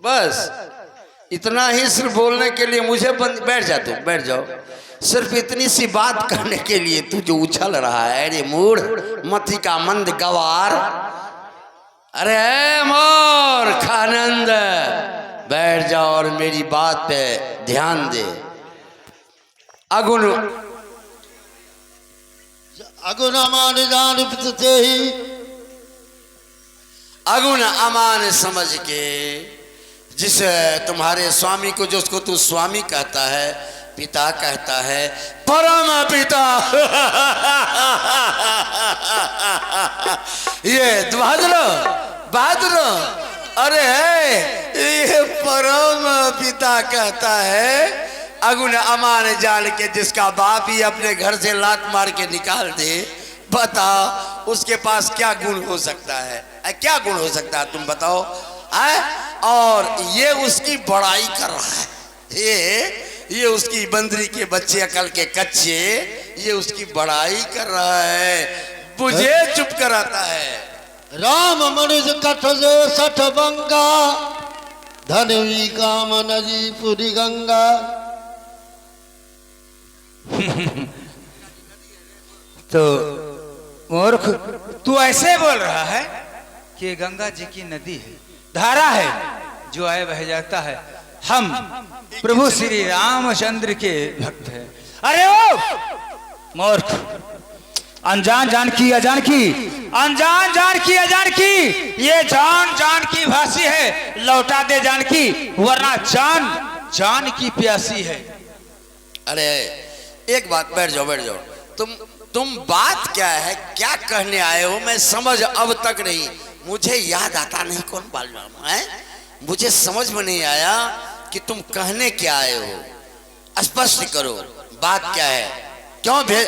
बस इतना ही सिर्फ बोलने के लिए मुझे बैठ जा, तू बैठ जाओ। सिर्फ इतनी सी बात करने के लिए तू जो उछल रहा है, अरे मूढ़ मति का मंद गवार, अरे मोर खानंद, बैठ जाओ और मेरी बात पे ध्यान दे। अगुण अगुण अमान जान पितते ही, अगुण अमान समझ के जिस तुम्हारे स्वामी को, जो उसको तू स्वामी कहता है, पिता कहता है, परम पिता ये बहादुर बहादुर, अरे ये परम पिता कहता है। अगुण अमान जान के जिसका बाप ही अपने घर से लात मार के निकाल दे, बता उसके पास क्या गुण हो सकता है? क्या गुण हो सकता है तुम बताओ? और ये उसकी बड़ाई कर रहा है, ये उसकी बंदरी के बच्चे अकल के कच्चे, ये उसकी बड़ाई कर रहा है, मुझे चुप कराता है। राम मनुज कठ जो सठ बंगा, धनवी काम नदी पुरी गंगा। तो मूर्ख, तू ऐसे बोल रहा है कि गंगा जी की नदी है, धारा है, जो आए बह जाता है। हम प्रभु श्री रामचंद्र के भक्त हैं। अरे ओ मूर्ख, अनजान जान की अजान की, अनजान जान की अजान की, ये जान जान की भाषी है, लौटा दे जान की, वरना जान जान की प्यासी है। अरे एक बात, बैठ जाओ बैठ जाओ। तुम बात क्या है, क्या कहने आए हो? मैं समझ अब तक नहीं, मुझे याद आता नहीं कौन बालराम है, मुझे समझ में नहीं आया कि तुम कहने क्या आए हो। स्पष्ट करो, बात क्या है? क्यों भेज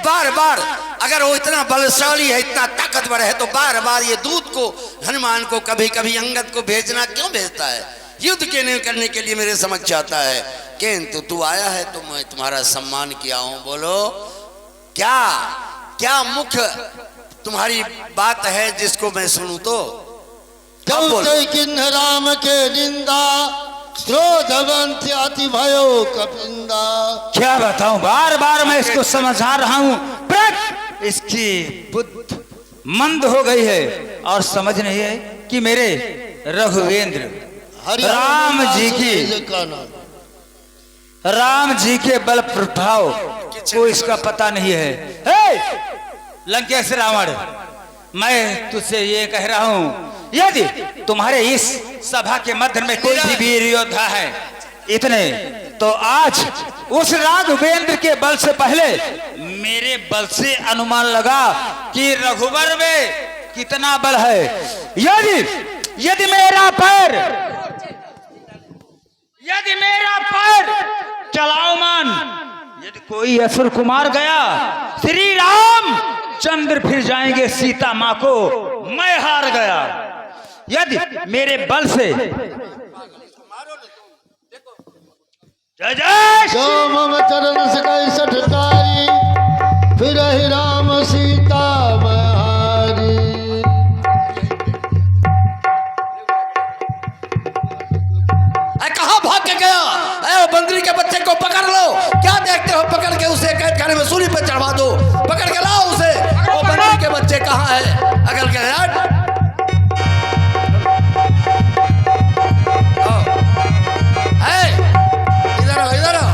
बार बार? अगर वो इतना बलशाली है, इतना ताकतवर है, तो बार बार ये दूत को, हनुमान को, कभी कभी अंगद को भेजना क्यों भेजता है? युद्ध के नहीं करने के लिए मेरे समझ आता है, किंतु तू आया है तो मैं तुम्हारा सम्मान किया हूं। बोलो क्या क्या मुख्य तुम्हारी बात है जिसको मैं सुनूं? तो किन्ह राम के निंदा, क्रोधवंत अति भयो कपिंदा। क्या बताऊं, बार बार मैं इसको समझा रहा हूं, पर इसकी बुद्धि मंद हो गई है और समझ नहीं है कि मेरे रघुवेंद्र राम जी के बल प्रभाव को इसका पता नहीं है। लंकेश रावण, मैं तुझसे ये कह रहा हूं, यदि तुम्हारे इस सभा के मध्य में कोई भी वीर योद्धा है इतने, तो आज उस राघवेंद्र के बल से पहले मेरे बल से अनुमान लगा कि रघुवर में कितना बल है। यदि मेरा पैर चलाओ, यदि कोई असुर कुमार गया, श्री राम चंद्र फिर जाएंगे सीता मां को, मैं हार गया। यदि मेरे बल से जय जय जो मम चरण सकै सठताई, फिर ही राम सीता महारी। कहां भाग के गया? बंदरी के बच्चे को पकड़ लो। क्या देखते हो? पकड़ के उसे कैद खाने में सूली पे चढ़वा दो, पकड़ के लाओ उसे। वो बंदरी के बच्चे कहां है? अगल के इधर आओ, इधर आओ।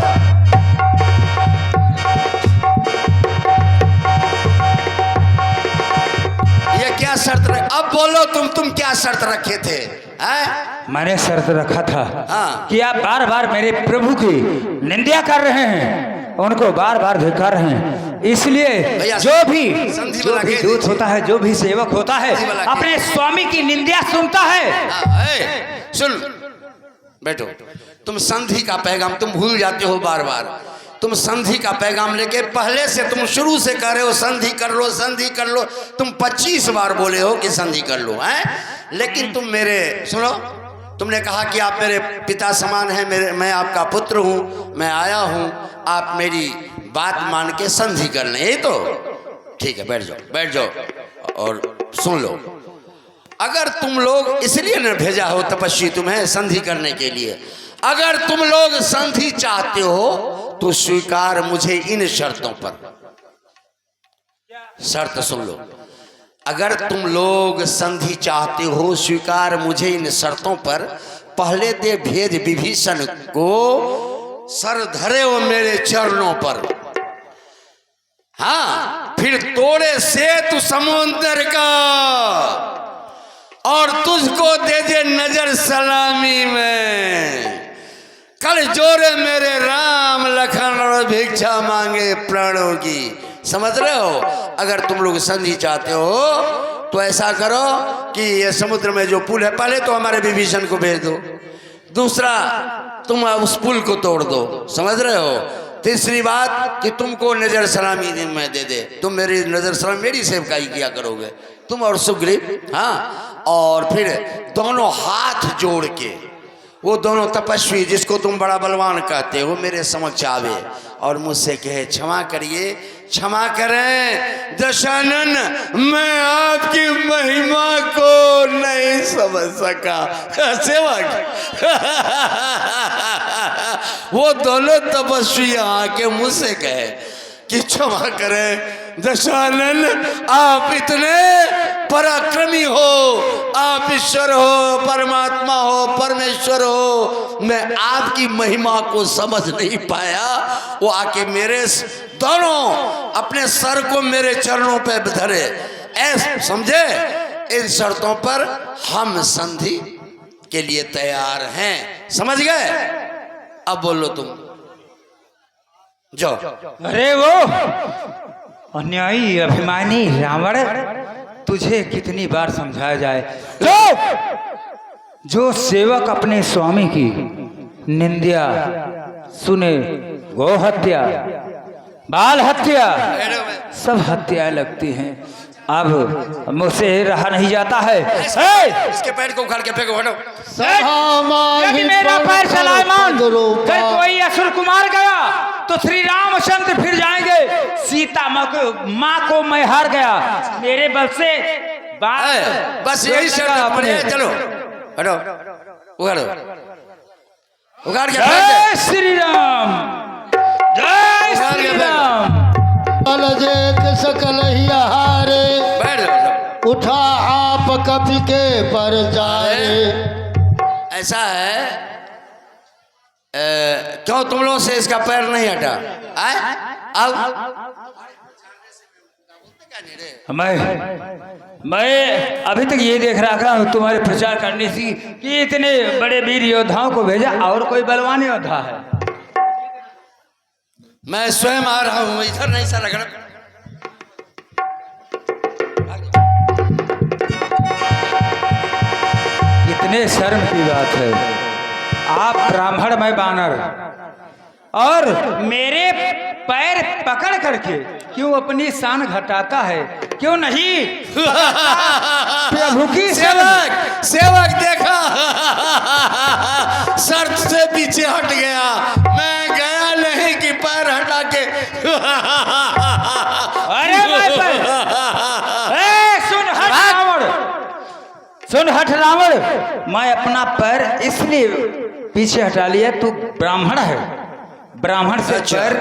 ये क्या शर्त अब बोलो, तुम क्या शर्त रखे थे? मैंने शर्त रखा था हाँ। कि आप बार बार मेरे प्रभु की निंदा कर रहे हैं, उनको बार बार धिक्कार रहे हैं, इसलिए जो भी दूत होता है, जो भी सेवक होता है, अपने स्वामी की निंदा सुनता है। सुन बैठो, तुम संधि का पैगाम तुम भूल जाते हो बार बार। तुम संधि का पैगाम लेके पहले से तुम शुरू से कह रहे हो संधि कर लो, संधि कर लो। तुम 25 बार बोले हो कि संधि कर लो, लेकिन तुम मेरे सुनो, तुमने कहा कि आप मेरे पिता समान हैं, मैं आपका पुत्र हूं, मैं आया हूं, आप मेरी बात मान के संधि कर लें, यही तो ठीक है। बैठ जाओ और सुन लो। अगर तुम लोग, इसलिए न भेजा हो तपस्वी तुम्हें संधि करने के लिए, अगर तुम लोग संधि चाहते हो तो स्वीकार मुझे इन शर्तों पर। शर्त सुन लो, अगर तुम लोग संधि चाहते हो स्वीकार मुझे इन शर्तों पर। पहले दे भेज विभीषण को, सर धरे वो मेरे चरणों पर। हाँ, फिर तोड़े सेतु समुद्र का और तुझको दे दे नजर सलामी में। कल जोरे मेरे राम लखन और भिक्षा मांगे प्राणों की। समझ रहे हो? अगर तुम लोग संधि चाहते हो तो ऐसा करो कि ये समुद्र में जो पुल है, पहले तो हमारे विभीषण को भेज दो, दूसरा तुम उस पुल को तोड़ दो। समझ रहे हो? तीसरी बात कि तुमको नजर सलामी में दे दे, तुम मेरी नजर सलामी, मेरी सेवकाई किया करोगे तुम और सुग्रीव। हाँ, और फिर दोनों हाथ जोड़ के वो दोनों तपस्वी जिसको तुम बड़ा बलवान कहते हो मेरे समक्ष आवे और मुझसे कहे क्षमा करिए, क्षमा करें दशानन, मैं आपकी महिमा को नहीं समझ सका। सेवा वो दोनों तपस्वी आके मुझसे कहे कि क्षमा करें दशानन, आप इतने पराक्रमी हो, आप ईश्वर हो, परमात्मा हो, परमेश्वर हो, मैं आपकी महिमा को समझ नहीं पाया। वो आके मेरे दोनों अपने सर को मेरे चरणों पे धरे, ऐसे समझे। इन शर्तों पर हम संधि के लिए तैयार हैं। समझ गए? अब बोलो तुम जाओ। अरे वो अन्यायी अभिमानी रावण, तुझे कितनी बार समझाया जाए। जो सेवक अपने स्वामी की निंदा सुने, गो हत्या, बाल हत्या, सब हत्याएं लगती हैं। अब मुझसे रहा नहीं जाता है। इसके पैर को उखाड़ के फेंको, हटो। यदि मेरा पैर सलाइमान फिर कोई असुर कुमार गया तो श्री रामचंद्र फिर जाएंगे। सीता माँ को मैं हार गया, मेरे बल से बस यही शर्त अपने। चलो हटो, उखाड़ो, उखाड़ के। जय श्री राम, जय श्री राम। सकल ही हारे, बैठ जाओ। उठा आप कपि के पर जाए। ऐसा है, क्यों तुम लोगों से इसका पैर नहीं हटा? अब मैं अभी तक ये देख रहा था तुम्हारे प्रचार करने से कि इतने बड़े वीर योद्धाओं को भेजा, और कोई बलवान योद्धा है? मैं स्वयं आ रहा हूं, इधर नहीं सा रगड़। कितने शर्म की बात है, आप ब्राह्मण मैं बानर, और मेरे पैर पकड़ करके क्यों अपनी शान घटाता है? क्यों नहीं? प्रभु की सेवक, सेवक देखा शर्त से पीछे हट गया, मैं गया नहीं कि पैर हटा के। अरे सुन हट रावण, सुन हट रावण, मैं अपना पैर इसलिए पीछे हटा लिया, तू ब्राह्मण है, ब्राह्मण से पैर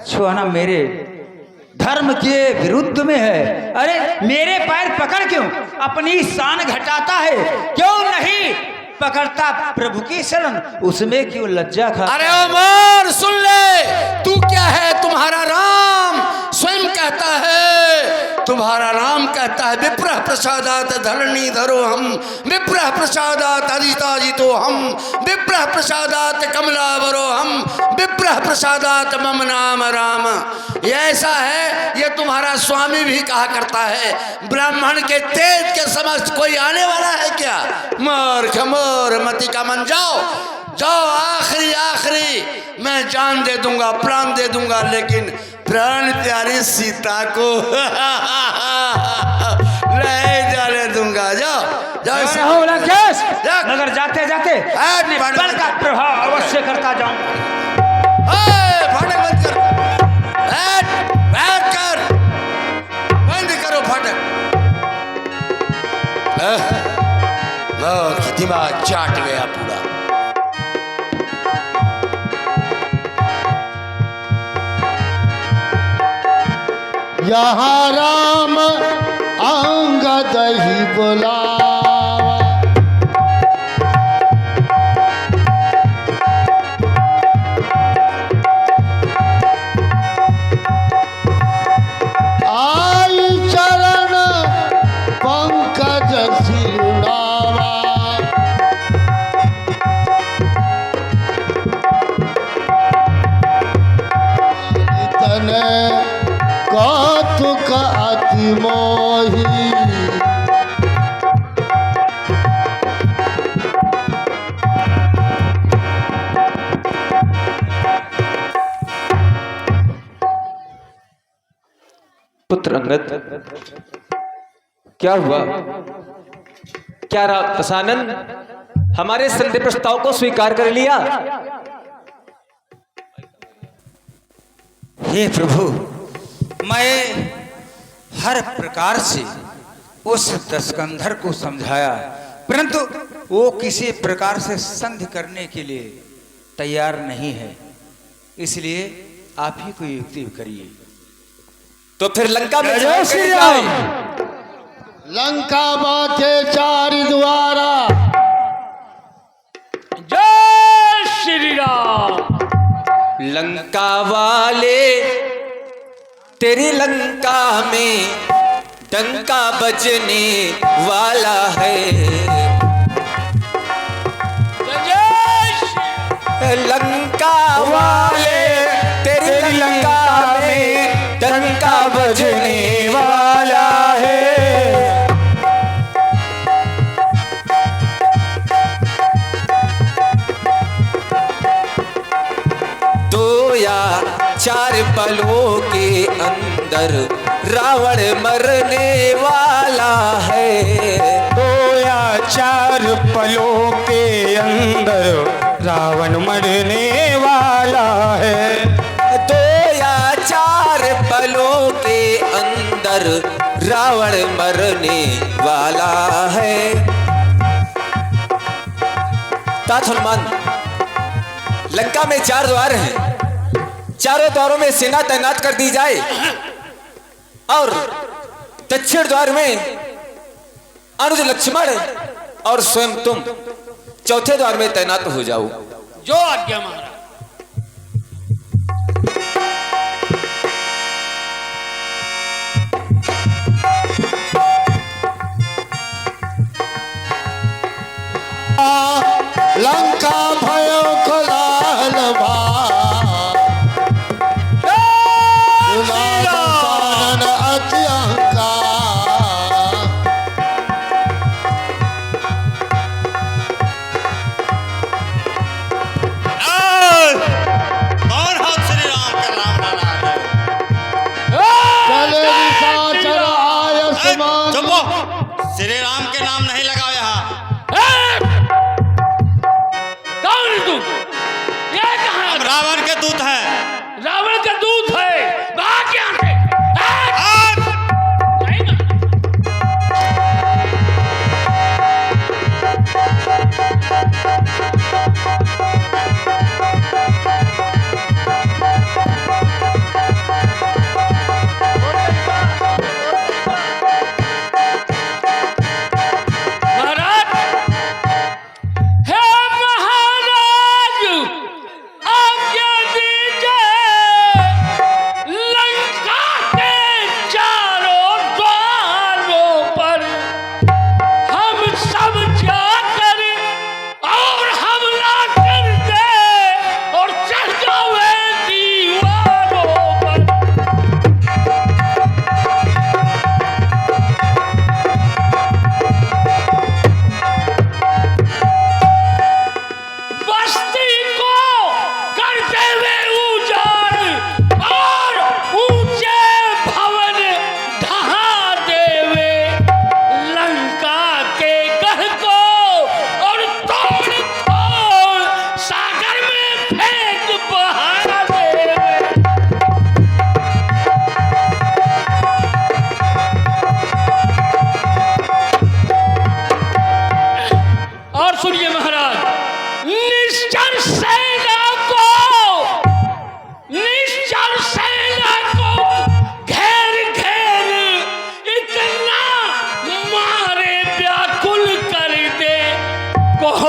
छुआना मेरे धर्म के विरुद्ध में है। अरे मेरे पैर पकड़ क्यों अपनी शान घटाता है? क्यों नहीं पकड़ता प्रभु की शरण, उसमें क्यों लज्जा खा? अरे उमर सुन ले, तू क्या है? तुम्हारा राम स्वयं कहता है, तुम्हारा राम कहता है विप्रः प्रसादात धरणी धरो हम, विप्रः प्रसादात अदिताजितो हम, विप्रः प्रसादात कमलावरो हम, विप्रः प्रसादात मम नाम राम। ये ऐसा है, ये तुम्हारा स्वामी भी कहा करता है। ब्राह्मण के तेज के समक्ष कोई आने वाला है क्या? मूर्ख मोर मति का मन, जाओ जाओ, आखिरी आखिरी मैं जान दे दूंगा, प्राण दे दूंगा, लेकिन प्राण प्यारी सीता को नहीं जाने दूंगा। जाओ जाओ लंकेश, मगर जाते जाते अपने बल का प्रभाव अवश्य करता जाऊं। फाटक बंद कर, बैठ कर, बंद करो फाटक। दिमाग चाट गया पूरा। यहाँ राम अंगद ही बुलावा, आई चरण पंकज सिरुनावा, तने कौतुक अति मोही, पुत्र अंगद, क्या हुआ? क्या दशानन हमारे संधि प्रस्ताव को स्वीकार कर लिया? हे प्रभु, मैं हर प्रकार से उस दशकंधर को समझाया, परंतु वो किसी प्रकार से संधि करने के लिए तैयार नहीं है। इसलिए आप ही कोई युक्ति करिए। तो फिर लंका में जय श्री राम। लंका बाते चार द्वारा, जय श्री राम। लंका वाले तेरी लंका में डंका बजने वाला है। जय श्री लंका वाले तेरी लंका में डंका बजने वाला है। दो या चार पलों के अंदर रावण मरने वाला है। दो या चार पलों के अंदर रावण मरने वाला है। दो या चार पलों के अंदर रावण मरने वाला है। तात हनुमान, लंका में 4 द्वार हैं, चारों द्वारों में सेना तैनात कर दी जाए और दक्षिण द्वार में अनुज लक्ष्मण और स्वयं तुम चौथे द्वार में तैनात हो जाओ। जो आज्ञा महाराज। लंका भयो कोलाहल दशानन अति अहंकार,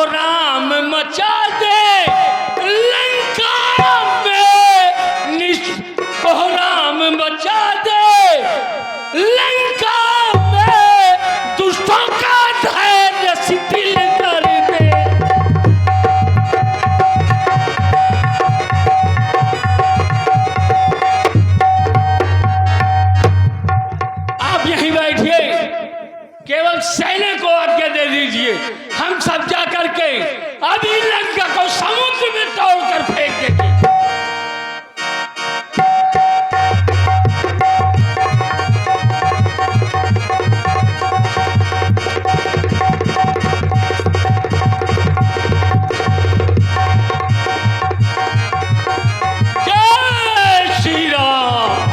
कोहराम मचा दे लंका में, कोहराम मचा दे लंका में, दुष्टों का धैर्य शिथिल कर दे। आप यहीं बैठिए, केवल सैन्य को आज्ञा दे दीजिए, हम सब जा करके अभी लंका को समुद्र में तोड़कर फेंक देंगे। जय श्री राम।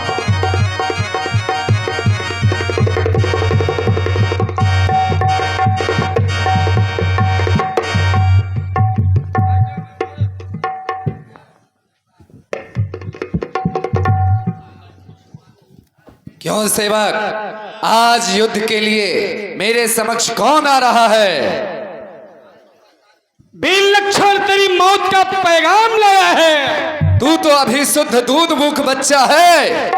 क्यों सेवक, आज युद्ध के लिए मेरे समक्ष कौन आ रहा है? वीर लक्ष्मण तेरी मौत का पैगाम लाया है। तू तो अभी शुद्ध दूध मुख बच्चा है।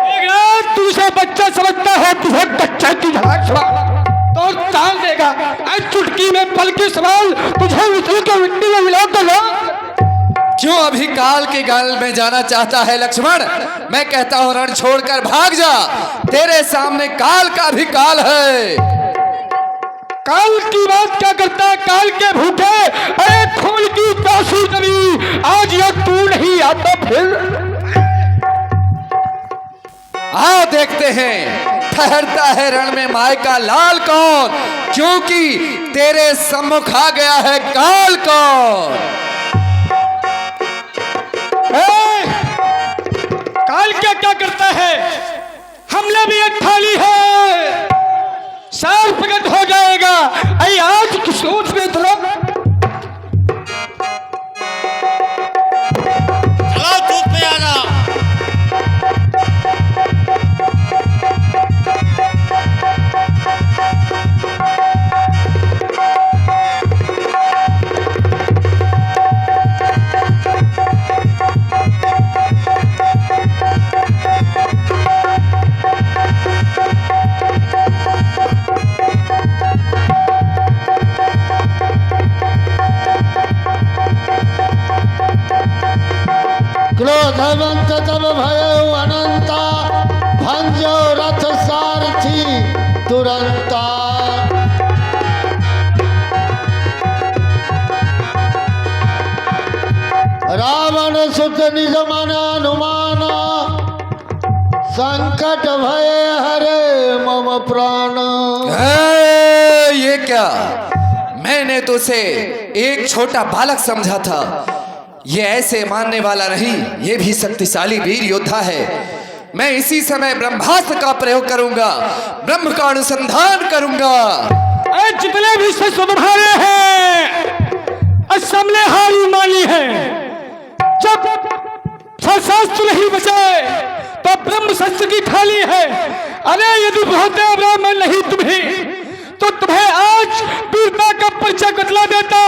तू उसे बच्चा समझता है, तुझे बच्चा की तो ताल देगा। आज चुटकी में पल के सवाल तुझे उसी के मिट्टी में मिला दो। क्यों अभी काल के गाल में जाना चाहता है लक्ष्मण? मैं कहता हूं रण छोड़कर भाग जा, तेरे सामने काल का भी काल है। काल की बात क्या करता है? काल के भूखे, अरे खून की प्यासी नदी, आज यह तू नहीं आता फिर। आओ देखते हैं ठहरता है रण में माय का लाल कौन, क्योंकि तेरे सम्मुख आ गया है काल कौन। काल क्या करता है? हमला भी एक थाली है, सार प्रकट हो जाएगा। अरे आज की सोच में तो चलो धूप में आना। क्रोधवंत तब भयो अनंता, भंजो रथ सारथी तुरंता। रावण सुत निज मन अनुमाना, संकट भय हरे मम प्राण। ये क्या? मैंने तो उसे एक छोटा बालक समझा था। ये ऐसे मानने वाला नहीं, ये भी शक्तिशाली वीर योद्धा है। मैं इसी समय ब्रह्मास्त्र का प्रयोग करूंगा, ब्रह्म का अनुसंधान करूंगा। जितने भी शस्त्र तुम्हारे हैं असमले हारी मानी है। जब शस्त्र नहीं बचाए तो ब्रह्म शस्त्र की थाली है। अरे यदि बहुत ब्राह्मण नहीं तुम्हें, तो तुम्हें आज वीरता का परिचय बतला देता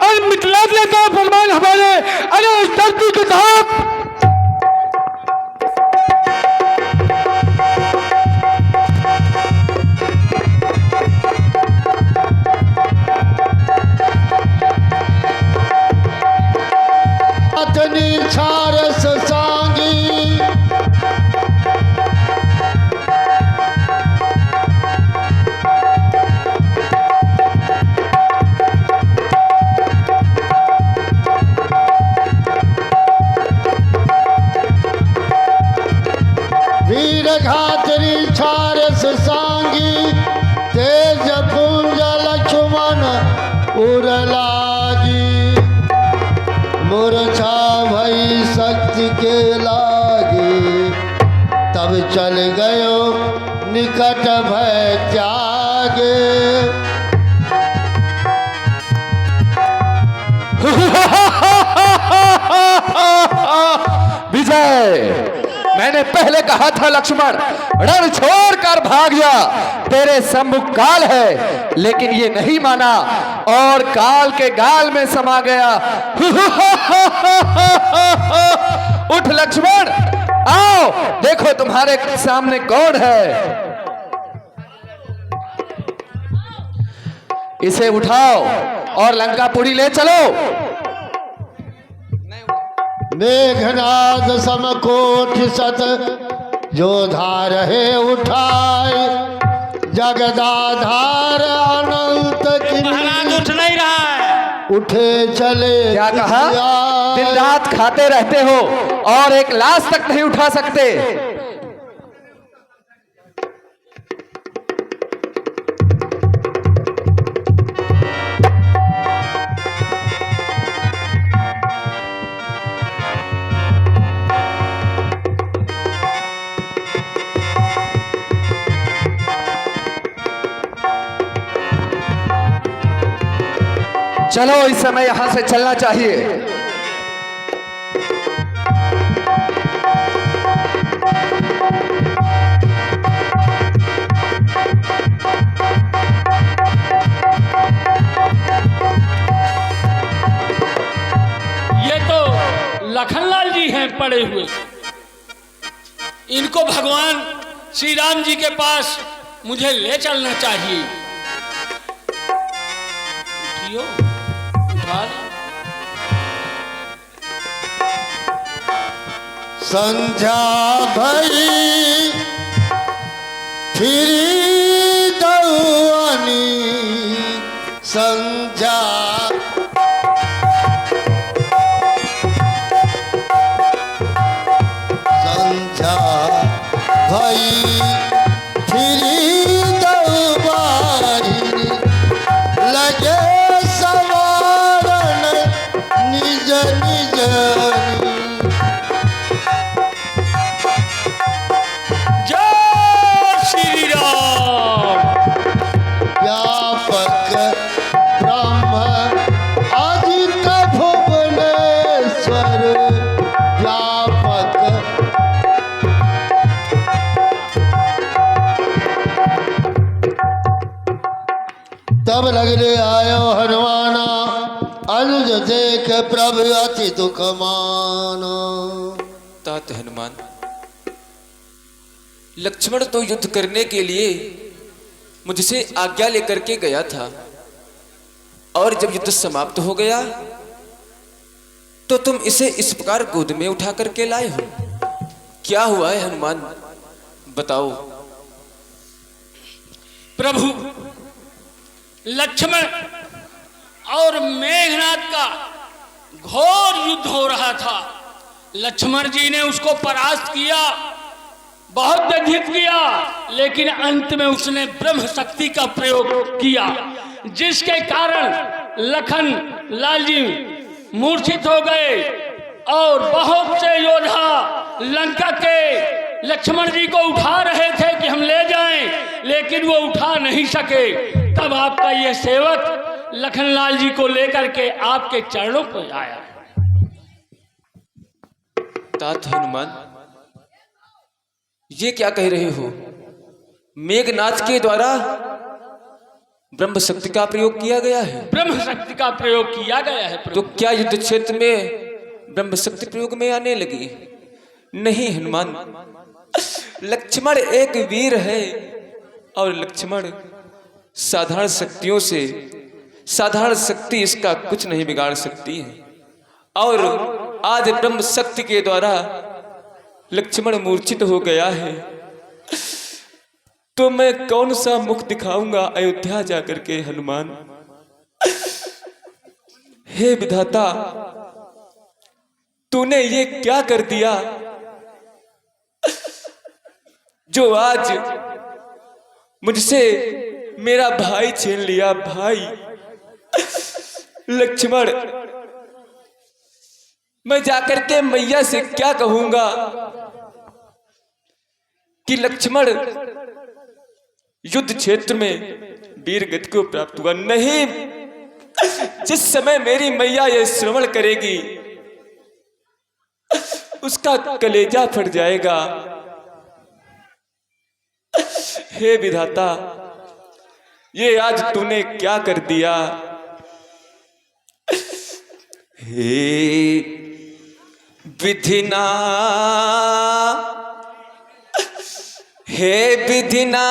और मिटला देता फरमान हमारे। अरे उस धरती के साथ छारस सांगी, वीर घातरी छारस सांगी, तेज पुंज लक्ष्मण उड़लागी। मूर्छा भई शक्ति के लागे, तब चल गयो निकट भय त्यागे। विजय, मैंने मैंने पहले कहा था लक्ष्मण, रण छोड़कर भाग जा, तेरे सम्मुख काल है। लेकिन ये नहीं माना और काल के गाल में समा गया। उठ लक्ष्मण, आओ देखो तुम्हारे सामने कौन है। इसे उठाओ और लंकापुरी ले चलो। मेघनाद समकोट सत जो धार है उठाए, जगदाधार अनंत की महाराज उठ नहीं रहा है। उठे चले। क्या कहा? दिन रात खाते रहते हो और एक लाश तक नहीं उठा सकते। चलो इस समय यहां से चलना चाहिए। ये तो लखनलाल जी हैं पड़े हुए, इनको भगवान श्री राम जी के पास मुझे ले चलना चाहिए। उठियो, उठा लो। संध्या भई फिरी दौनी, संध्या संध्या भई फिरी दौबारी, लगे सवारन निज निज। जय श्री राम। व्यापक ब्रह्म आदित भुवनेश्वर, व्यापक तब लगने आयो हनुमाना, अनुज देख प्रभु अति दुख माना। तात हनुमान, लक्ष्मण तो युद्ध करने के लिए मुझसे आज्ञा लेकर के गया था, और जब युद्ध समाप्त हो गया तो तुम इसे इस प्रकार गोद में उठा करके लाए हो। क्या हुआ है हनुमान, बताओ। प्रभु, लक्ष्मण और मेघनाद का घोर युद्ध हो रहा था। लक्ष्मण जी ने उसको परास्त किया, बहुत दंडित किया, लेकिन अंत में उसने ब्रह्म शक्ति का प्रयोग किया, जिसके कारण लखन लाल जी मूर्छित हो गए और बहुत से योद्धा लंका के लक्ष्मण जी को उठा रहे थे कि हम ले जाएं, लेकिन वो उठा नहीं सके। तब आपका ये सेवक लखनलाल जी को लेकर के आपके चरणों पर आया। तात हनुमान, ये क्या कह रहे हो? मेघनाद के द्वारा ब्रह्म शक्ति का प्रयोग किया गया है? ब्रह्म शक्ति का प्रयोग किया गया है तो क्या युद्ध क्षेत्र में ब्रह्म शक्ति प्रयोग में आने लगी? नहीं हनुमान, लक्ष्मण एक वीर है और लक्ष्मण साधारण शक्तियों से, साधारण शक्ति इसका कुछ नहीं बिगाड़ सकती है। और आज ब्रह्म शक्ति के द्वारा लक्ष्मण मूर्छित हो गया है, तो मैं कौन सा मुख दिखाऊंगा अयोध्या जाकर के हनुमान? हे विधाता, तूने ये क्या कर दिया जो आज मुझसे मेरा भाई छीन लिया? भाई लक्ष्मण, मैं जाकर के मैया से क्या कहूंगा कि लक्ष्मण युद्ध क्षेत्र में वीर गति को प्राप्त हुआ? नहीं, जिस समय मेरी मैया यह श्रवण करेगी उसका कलेजा फट जाएगा। हे विधाता, ये आज तूने क्या कर दिया। हे विधिना, हे विधिना,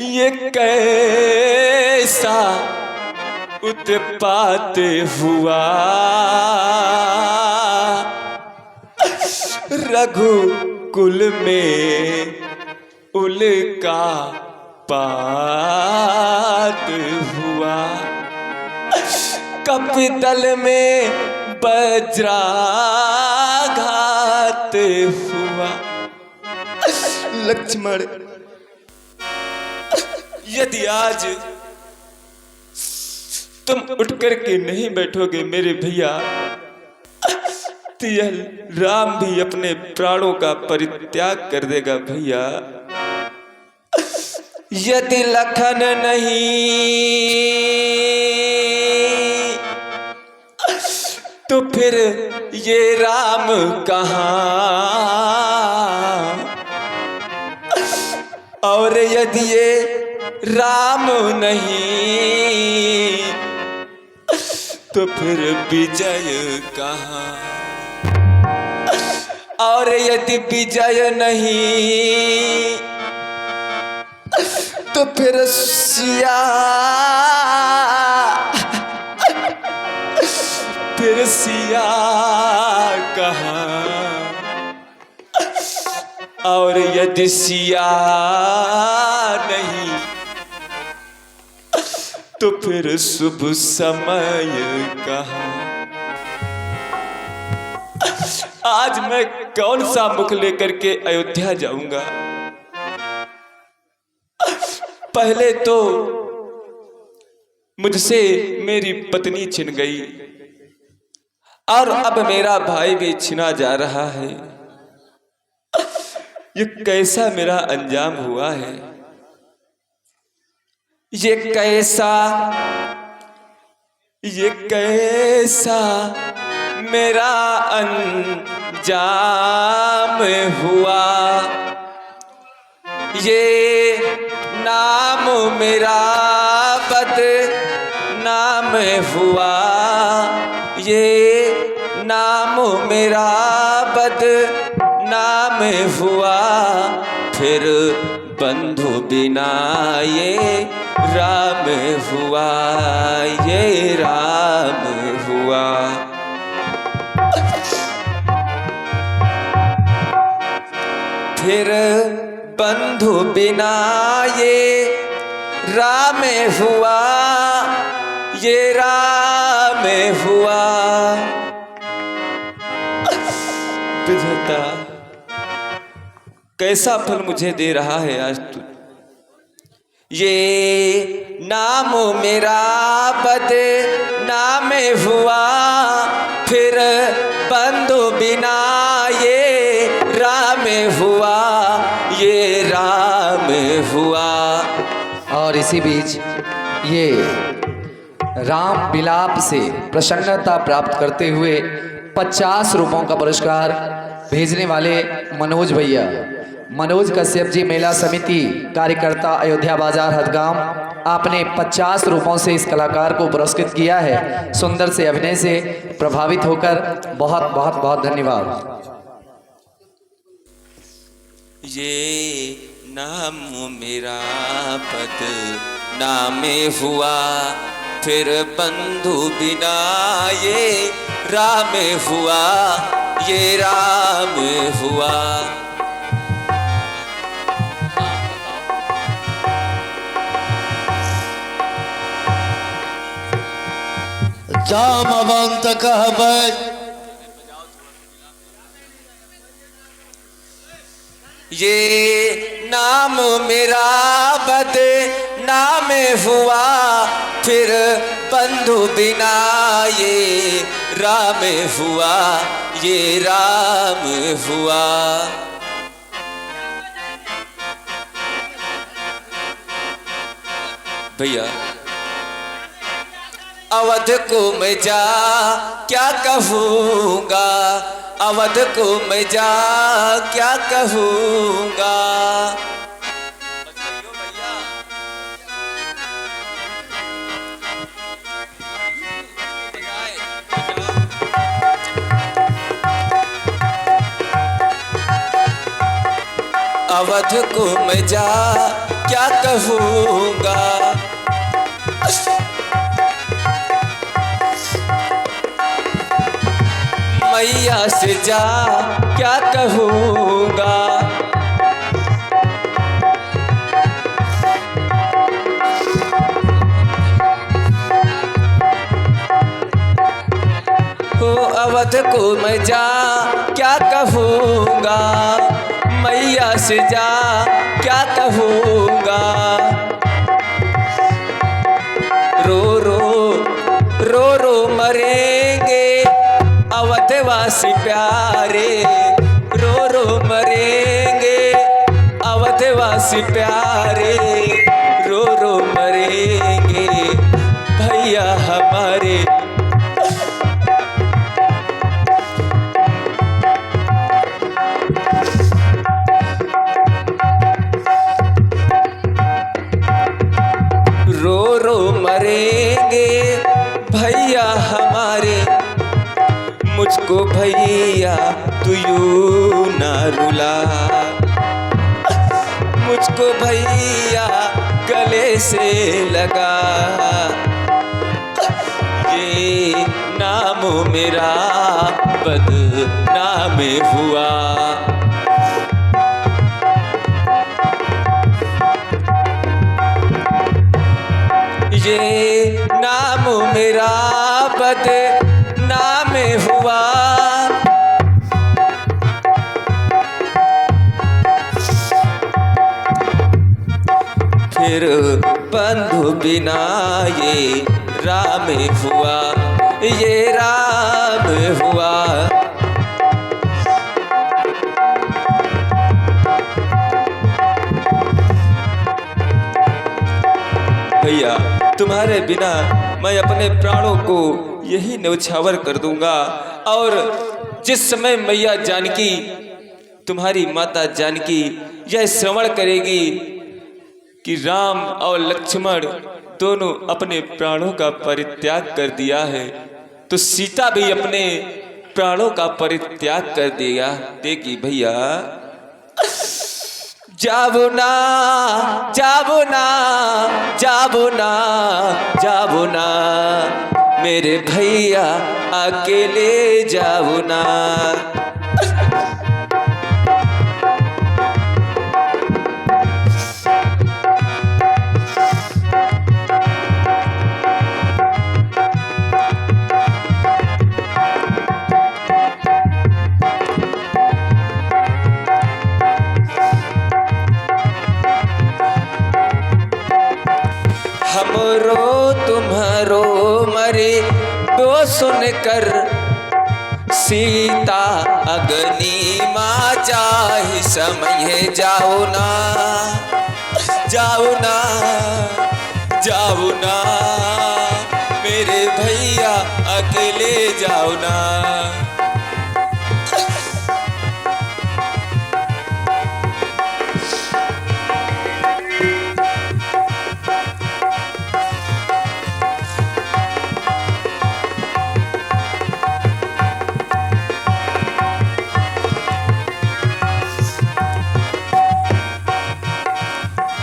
ये कैसा उत्पात हुआ। रघुकुल में उल्का पात हुआ। कपितल में वज्राघात हुआ। लक्ष्मण, यदि आज तुम उठ करके नहीं बैठोगे मेरे भैया, तो यह राम भी अपने प्राणों का परित्याग कर देगा भैया। यदि लखन नहीं तो फिर ये राम कहाँ। और यदि ये राम नहीं तो फिर विजय कहाँ। और यदि विजय नहीं तो फिर सिया कहाँ। और यदि सिया नहीं तो फिर शुभ समय कहाँ। आज मैं कौन सा मुख लेकर के अयोध्या जाऊंगा। पहले तो मुझसे मेरी पत्नी छिन गई और अब मेरा भाई भी छिना जा रहा है। ये कैसा मेरा अंजाम हुआ है। ये कैसा मेरा अंजाम हुआ। ये नाम मेरा बदनाम हुआ। ये नाम मेरा बदनाम हुआ। फिर बंधु बिना ये राम हुआ। ये राम हुआ। फिर बंधु बिना ये राम हुआ। ये राम हुआ। विधाता, कैसा फल मुझे दे रहा है आज तू। ये नाम मेरा बदनाम हुआ। फिर बंधु बिना ये राम हुआ। ये राम हुआ। और इसी बीच ये राम विलाप से प्रसन्नता प्राप्त करते हुए 50 रुपयों का पुरस्कार भेजने वाले मनोज भैया, मनोज कश्यप जी, मेला समिति कार्यकर्ता, अयोध्या बाजार हदगाम, आपने 50 रुपयों से इस कलाकार को पुरस्कृत किया है। सुंदर से अभिनय से प्रभावित होकर बहुत बहुत बहुत धन्यवाद। ये नाम मेरा बदनाम हुआ। फिर बंधु बिना ये राम हुआ। ये राम हुआ। जामवंत कहबै ये नाम मेरा बदनाम हुआ। फिर बंधु बिना ये राम हुआ। ये राम हुआ। भैया, अवध को मैं जा क्या कहूँगा, अवध को मैं जा क्या कहूँगा। अवध को मैं जा क्या कहूँगा, मैया से जा क्या कहूँगा। हो अवध को मैं जा क्या कहूँगा, मैया से जा क्या कहूँगा। रो रो मरेंगे अवधवासी प्यारे, रो मरेंगे अवधवासी प्यारे, रो मरेंगे भैया हमारे। रो मरेंगे भैया हमारे, मुझको भैया तू यूं ना रुला, मुझको भैया गले से लगा। ये नाम मेरा बदनाम हुआ, ये नाम मेरा बदनाम हुआ। फिर बंधु बिना ये राम हुआ, ये राम हुआ। भैया तुम्हारे बिना मैं अपने प्राणों को यही न्यौछावर कर दूंगा। और जिस समय मैया जानकी, तुम्हारी माता जानकी यह श्रवण करेगी कि राम और लक्ष्मण दोनों अपने प्राणों का परित्याग कर दिया है, तो सीता भी अपने प्राणों का परित्याग कर देगी भैया। जाबो ना जाबो ना जाबो ना जाबो ना, मेरे भैया अकेले जाओ ना। हमरो तुम्हारो मरे दो सुनकर, सीता अग्नि माँ चाहे समय जाओ ना जाओ ना जाओ ना, मेरे भैया अकेले जाओ ना।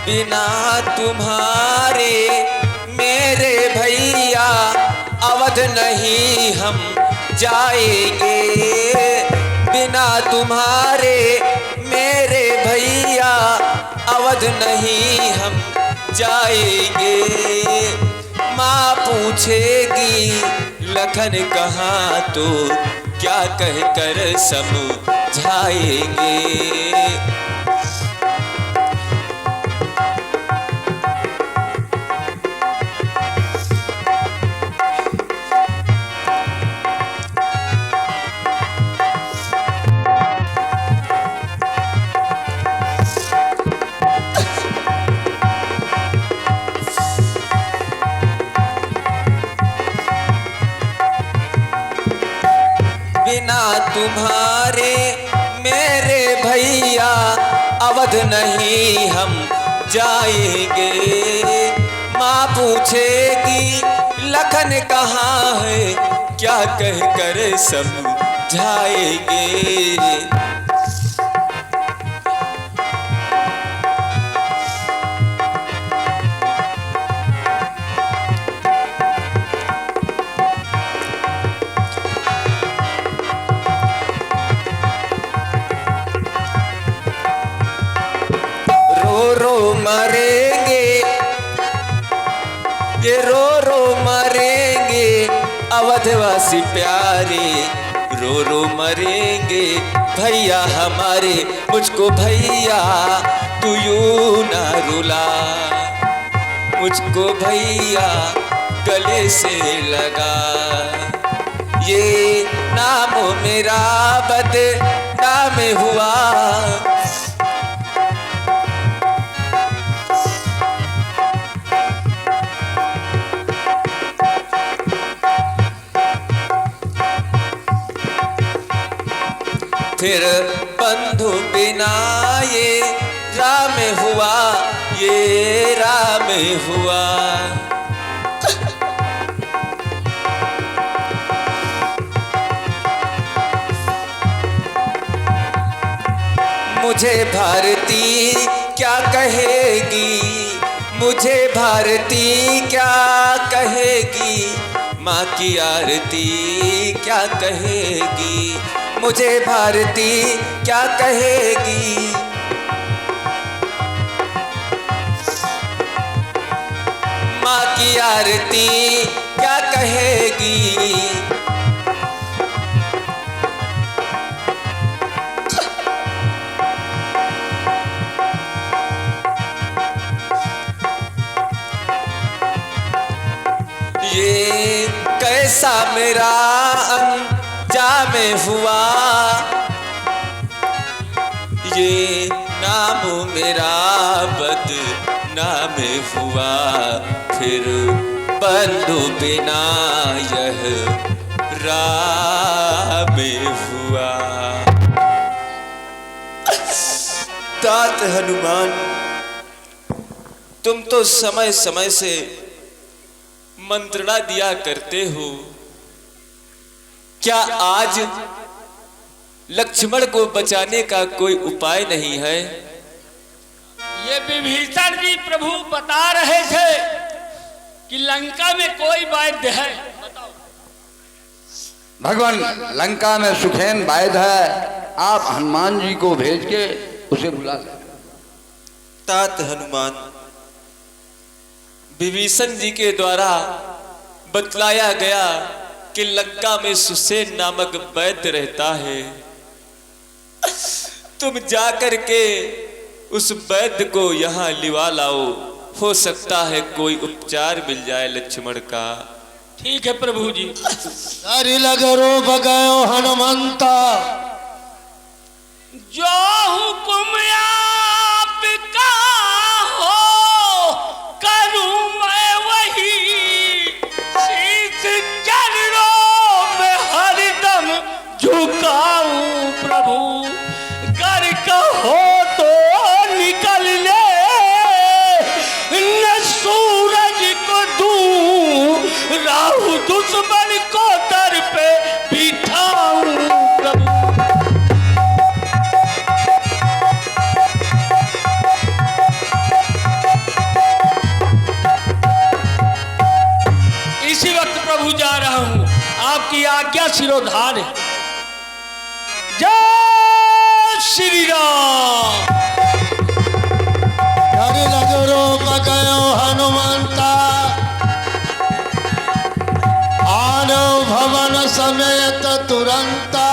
बिना तुम्हारे मेरे भैया अवध नहीं हम जाएंगे, बिना तुम्हारे मेरे भैया अवध नहीं हम जाएंगे। माँ पूछेगी लखन कहाँ, तो क्या कहकर समझाएंगे। बिना तुम्हारे मेरे भैया अवध नहीं हम जाएंगे। माँ पूछेगी लखन कहाँ है, क्या कह कर समझाएंगे। मरेंगे ये रो रो मरेंगे अवधवासी प्यारे, रो रो मरेंगे भैया हमारे। मुझको भैया तू यूं ना रुला, मुझको भैया गले से लगा। ये नाम मेरा बदनाम हुआ, फिर बंधु बिना ये राम हुआ, ये राम हुआ। मुझे भारती क्या कहेगी, मुझे भारती क्या कहेगी, माँ की आरती क्या कहेगी। मुझे भारती क्या कहेगी, माँ की आरती क्या कहेगी। ये कैसा मेरा अंजाम हुआ, ये नाम मेरा बदनाम हुआ। फिर बंधु बिना यह राम हुआ। तात हनुमान, तुम तो समय समय से मंत्रणा दिया करते हो, क्या आज लक्ष्मण को बचाने का कोई उपाय नहीं है? ये विभीषण जी प्रभु बता रहे थे कि लंका में कोई वैद्य है। बताओ। भगवान, लंका में सुखेन वैद्य है, आप हनुमान जी को भेज के उसे बुला लें। तात हनुमान, विभीषण जी के द्वारा बतलाया गया कि लंका में सुसेन नामक वैद्य रहता है। तुम जाकर के उस वैद्य को यहाँ लिवा लाओ, हो सकता है कोई उपचार मिल जाए लक्ष्मण का। ठीक है प्रभु जी। डर लग रोब गयो हनुमंता, जो हुकुम आपका हो करूं मैं वही, शीश चरणों में हरदम झुकाऊं प्रभु। कर कहो तो निकल ले, न सूरज को दूं, राहु दुश्मन को दर पे बिठाऊं प्रभु। इसी वक्त प्रभु जा रहा हूं, आपकी आज्ञा सिरोधार्य है। जय श्री राम। डर लग रोब गयो हनुमंता, आनो भवन समेत तुरंता।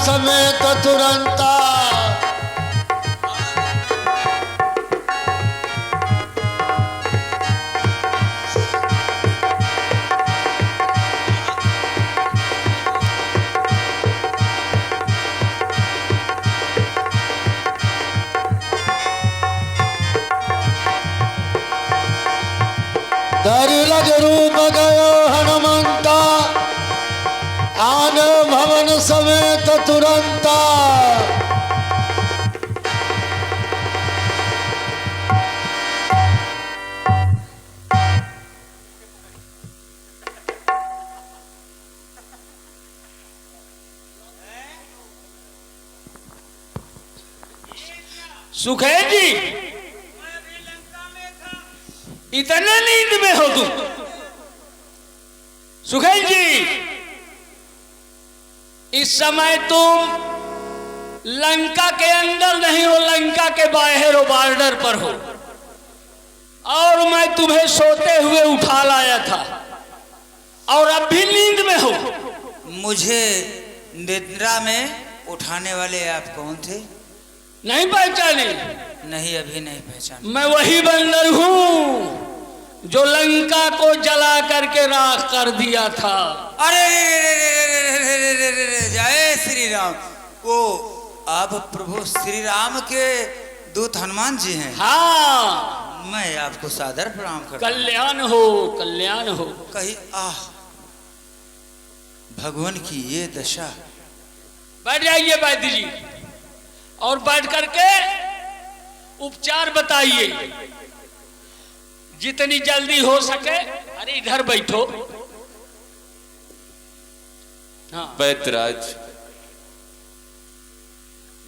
समेत तुरंता। धरि लग रूप गयो हनुमंता, आन भवन समेत तुरंता। सुखैर जी, इतना नींद में हो तुम? सुखैर जी, इस समय तुम लंका के अंदर नहीं हो, लंका के बाहर हो, बॉर्डर पर हो। और मैं तुम्हें सोते हुए उठा लाया था और अब भी नींद में हो। मुझे निद्रा में उठाने वाले आप कौन थे? नहीं पहचाने? नहीं, अभी नहीं पहचान। मैं वही बंदर हूं जो लंका को जला करके राख कर दिया था। अरे जय श्री राम। वो आप प्रभु श्री राम के दूत हनुमान जी हैं? हाँ, मैं आपको सादर प्रणाम करता हूं। कल्याण हो, कल्याण हो। कही आह, भगवान की ये दशा। बैठ जाइए वैद्य जी और बैठ करके उपचार बताइए जितनी जल्दी हो सके। अरे इधर बैठो। हाँ, वैद्यराज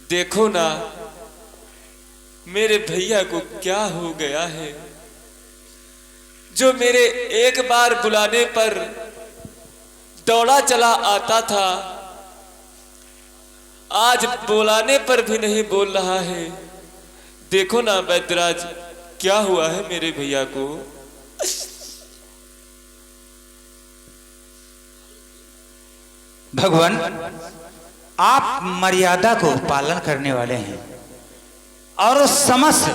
देखो ना, मेरे भैया को क्या हो गया है, जो मेरे एक बार बुलाने पर दौड़ा चला आता था, आज बुलाने पर भी नहीं बोल रहा है। देखो ना वैद्यराज, क्या हुआ है मेरे भैया को। भगवान, आप मर्यादा को पालन करने वाले हैं और समस्त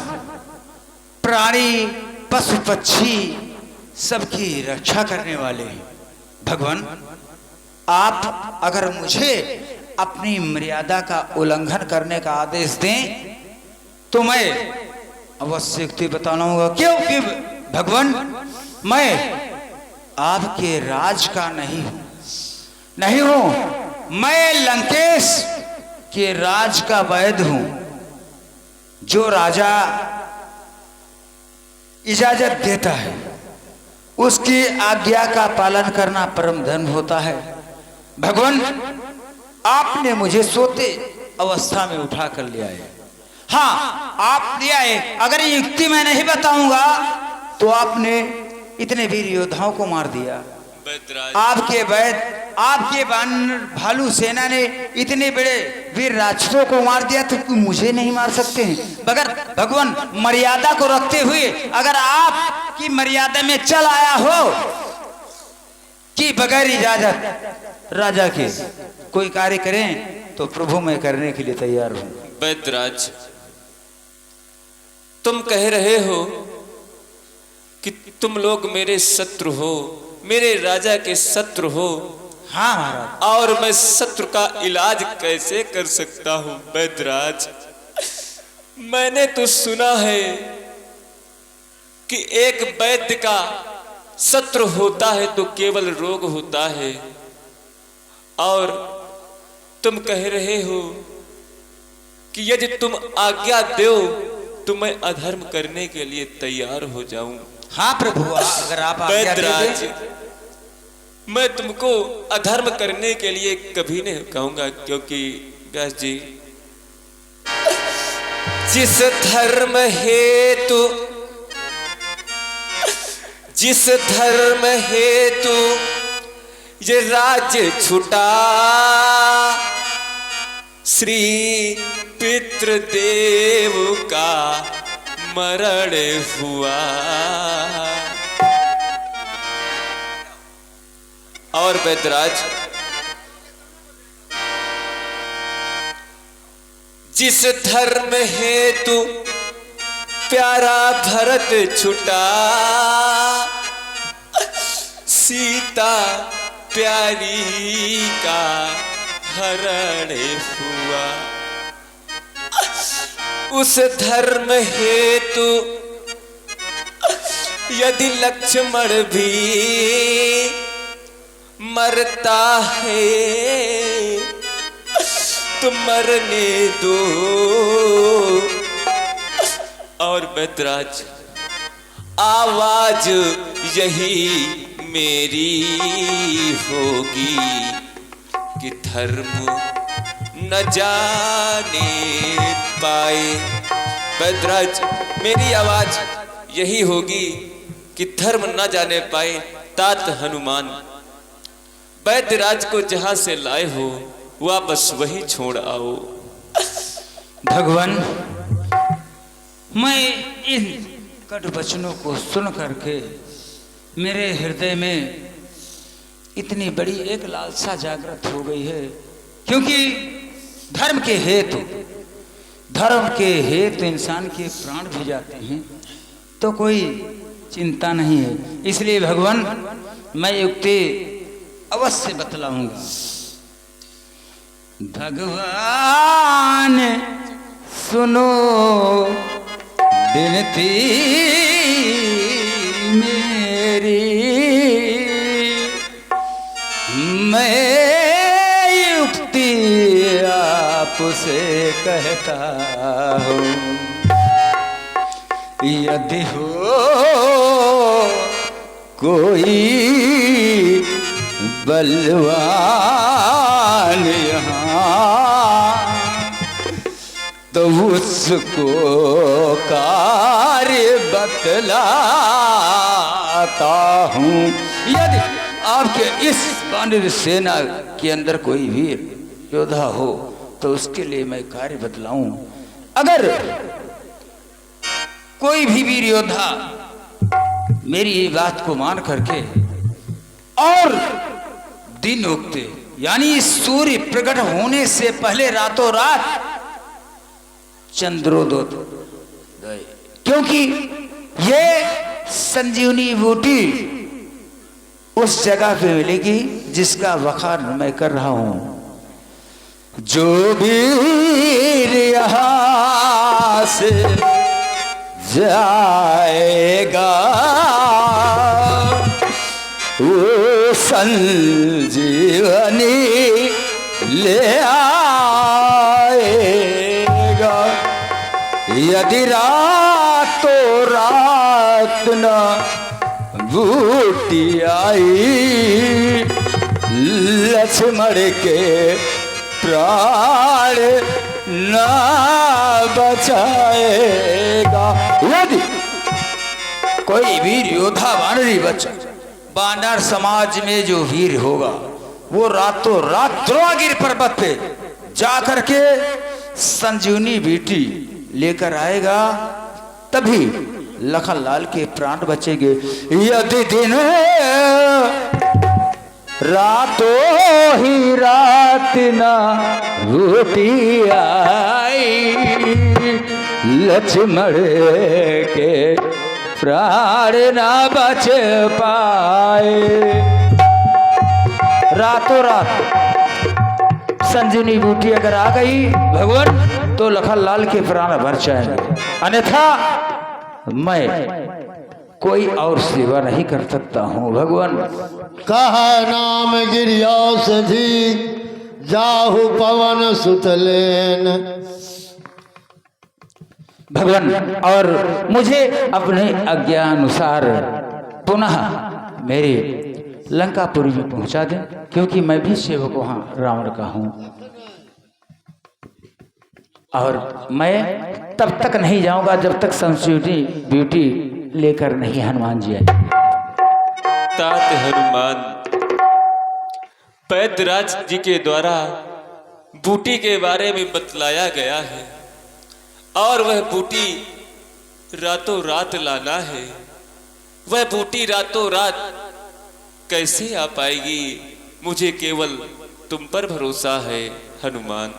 प्राणी पशु पक्षी सबकी रक्षा करने वाले हैं। भगवान, आप अगर मुझे अपनी मर्यादा का उल्लंघन करने का आदेश दें तो मैं अवश्य युक्ति बताऊंगा, क्योंकि भगवान मैं आपके राज का नहीं हूं। मैं लंकेश के राज का वैद्य हूं। जो राजा इजाजत देता है उसकी आज्ञा का पालन करना परम धर्म होता है। भगवान, आपने मुझे सोते अवस्था में उठा कर लिया है। हाँ, आप लिया है। अगर ये युक्ति मैं नहीं बताऊंगा तो आपने इतने वीर योद्धाओं को मार दिया। आपके वैद्य, आपके बानर भालू सेना ने इतने बड़े वीर राक्षसों को मार दिया, तो क्यों मुझे नहीं मार सकते हैं? मगर भगवान, मर्यादा को रखते हुए अगर आपकी मर्यादा में चल आया हो कि बगैर इजाजत राजा के कोई कार्य करें तो प्रभु मैं करने के लिए तैयार हूं। वैद्यराज, तुम कह रहे हो कि तुम लोग मेरे शत्रु हो, मेरे राजा के शत्रु हो। हाँ महाराज। और मैं शत्रु का इलाज कैसे कर सकता हूं वैद्यराज? मैंने तो सुना है कि एक वैद्य का शत्रु होता है तो केवल रोग होता है, और तुम कह रहे हो कि यदि तुम आज्ञा दो तो मैं अधर्म करने के लिए तैयार हो जाऊं। हाँ प्रभु, अगर आप आज्ञा दे वैद्यराज, दें। मैं तुमको अधर्म करने के लिए कभी नहीं कहूंगा, क्योंकि व्यास जी, जिस धर्म हेतु ये राज्य छुटा, श्री पितृदेव का मरण हुआ। और वैद्यराज, जिस धर्म हेतु प्यारा भरत छुटा, सीता प्यारी का हरण हुआ। उस धर्म हेतु यदि लक्ष्मण भी मरता है तो मरने दो। और बैतराज, आवाज यही मेरी होगी कि धर्म न जाने पाए। बैतराज, मेरी आवाज यही होगी कि धर्म न जाने पाए। तात हनुमान, बैतराज को जहां से लाए हो वापस वही छोड़ आओ। भगवान, मैं इन कट वचनों को सुन करके मेरे हृदय में इतनी बड़ी एक लालसा जागृत हो गई है, क्योंकि धर्म के हेतु इंसान के प्राण भी जाते हैं तो कोई चिंता नहीं है। इसलिए भगवान, मैं युक्ति अवश्य बतलाऊंगा। भगवान सुनो विनती मेरी, मैं युक्ति आपसे कहता हूँ। यदि हो कोई बलवान यहाँ तो उसको कार्य बतलाता हूँ। यदि आपके इस वानर सेना के अंदर कोई वीर योद्धा हो तो उसके लिए मैं कार्य बतलाऊं। अगर कोई भी वीर योद्धा मेरी ये बात को मान करके और दिन उगते यानी सूर्य प्रकट होने से पहले रातों रात चंद्रोदय, क्योंकि ये संजीवनी बूटी उस जगह पे मिलेगी जिसका वखार मैं कर रहा हूं। जो वीर यहां से जाएगा वो संजीवनी ले आएगा। यदि रातों रात न बूटी आई लक्ष्मण के प्राण न बचाएगा। यदि कोई वीर योद्धा वानरी बचा, वानर समाज में जो वीर होगा वो रातों रात द्रोणागिरि पर्वत पे जाकर के संजीवनी बेटी लेकर आएगा, तभी लखन लाल के प्राण बचेंगे। यदि दिन रातों ही रात ना बूटी आई लक्ष्मण के प्राण ना बच पाए। रातों रात संजीवनी बूटी अगर आ गई भगवान तो लखन लाल के प्राण भर जाएंगे, अन्यथा मैं कोई और सेवा नहीं कर सकता हूँ। भगवान कहा नाम गिरियासधि जाहु पवन सुतलेन। भगवान, और मुझे अपने आज्ञानुसार पुनः मेरे लंकापुरी में पहुंचा दें, क्योंकि मैं भी सेवक वहां रावण का हूं और मैं तब तक नहीं जाऊंगा जब तक संजीवनी ब्यूटी लेकर नहीं हनुमान जी आए। तात हनुमान, बैतराज जी के द्वारा बूटी के बारे में बतलाया गया है और वह बूटी रातों रात लाना है। वह बूटी रातों रात कैसे आ पाएगी? मुझे केवल तुम पर भरोसा है हनुमान।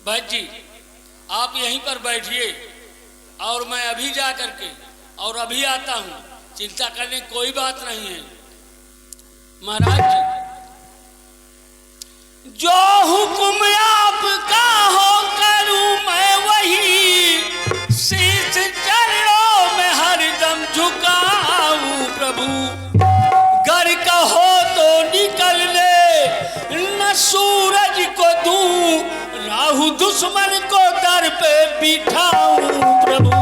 वैद्य जी आप यहीं पर बैठिए और मैं अभी जा करके और अभी आता हूँ, चिंता करने की कोई बात नहीं है। महाराज जी, जो हुक्म आपका हो करूँ मैं वही, शीश चरणों में हरदम झुकाऊं प्रभु। घर कहो तो निकलने न सूरज को दूं, राहु दुश्मन को दर पे बिठाऊं प्रभु।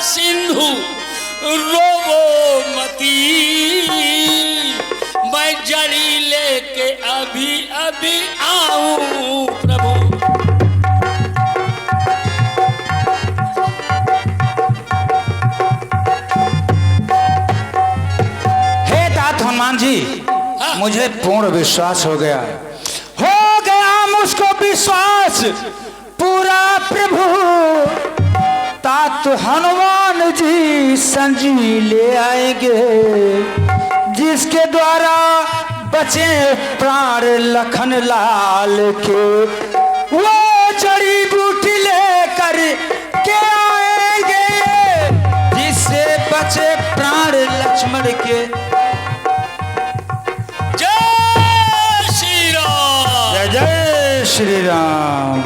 सिंधु रोवो मती, मैं जड़ी लेके अभी अभी आऊं प्रभु। हे तात हनुमान जी, मुझे पूर्ण विश्वास हो गया मुझको विश्वास पूरा प्रभु। तात हनुमान जी संजी ले आएंगे, जिसके द्वारा बचे प्राण लखन लाल के। वो जड़ी बूटी लेकर के आएंगे, जिससे बचे प्राण लक्ष्मण के। जय श्री राम। जय जय श्री राम।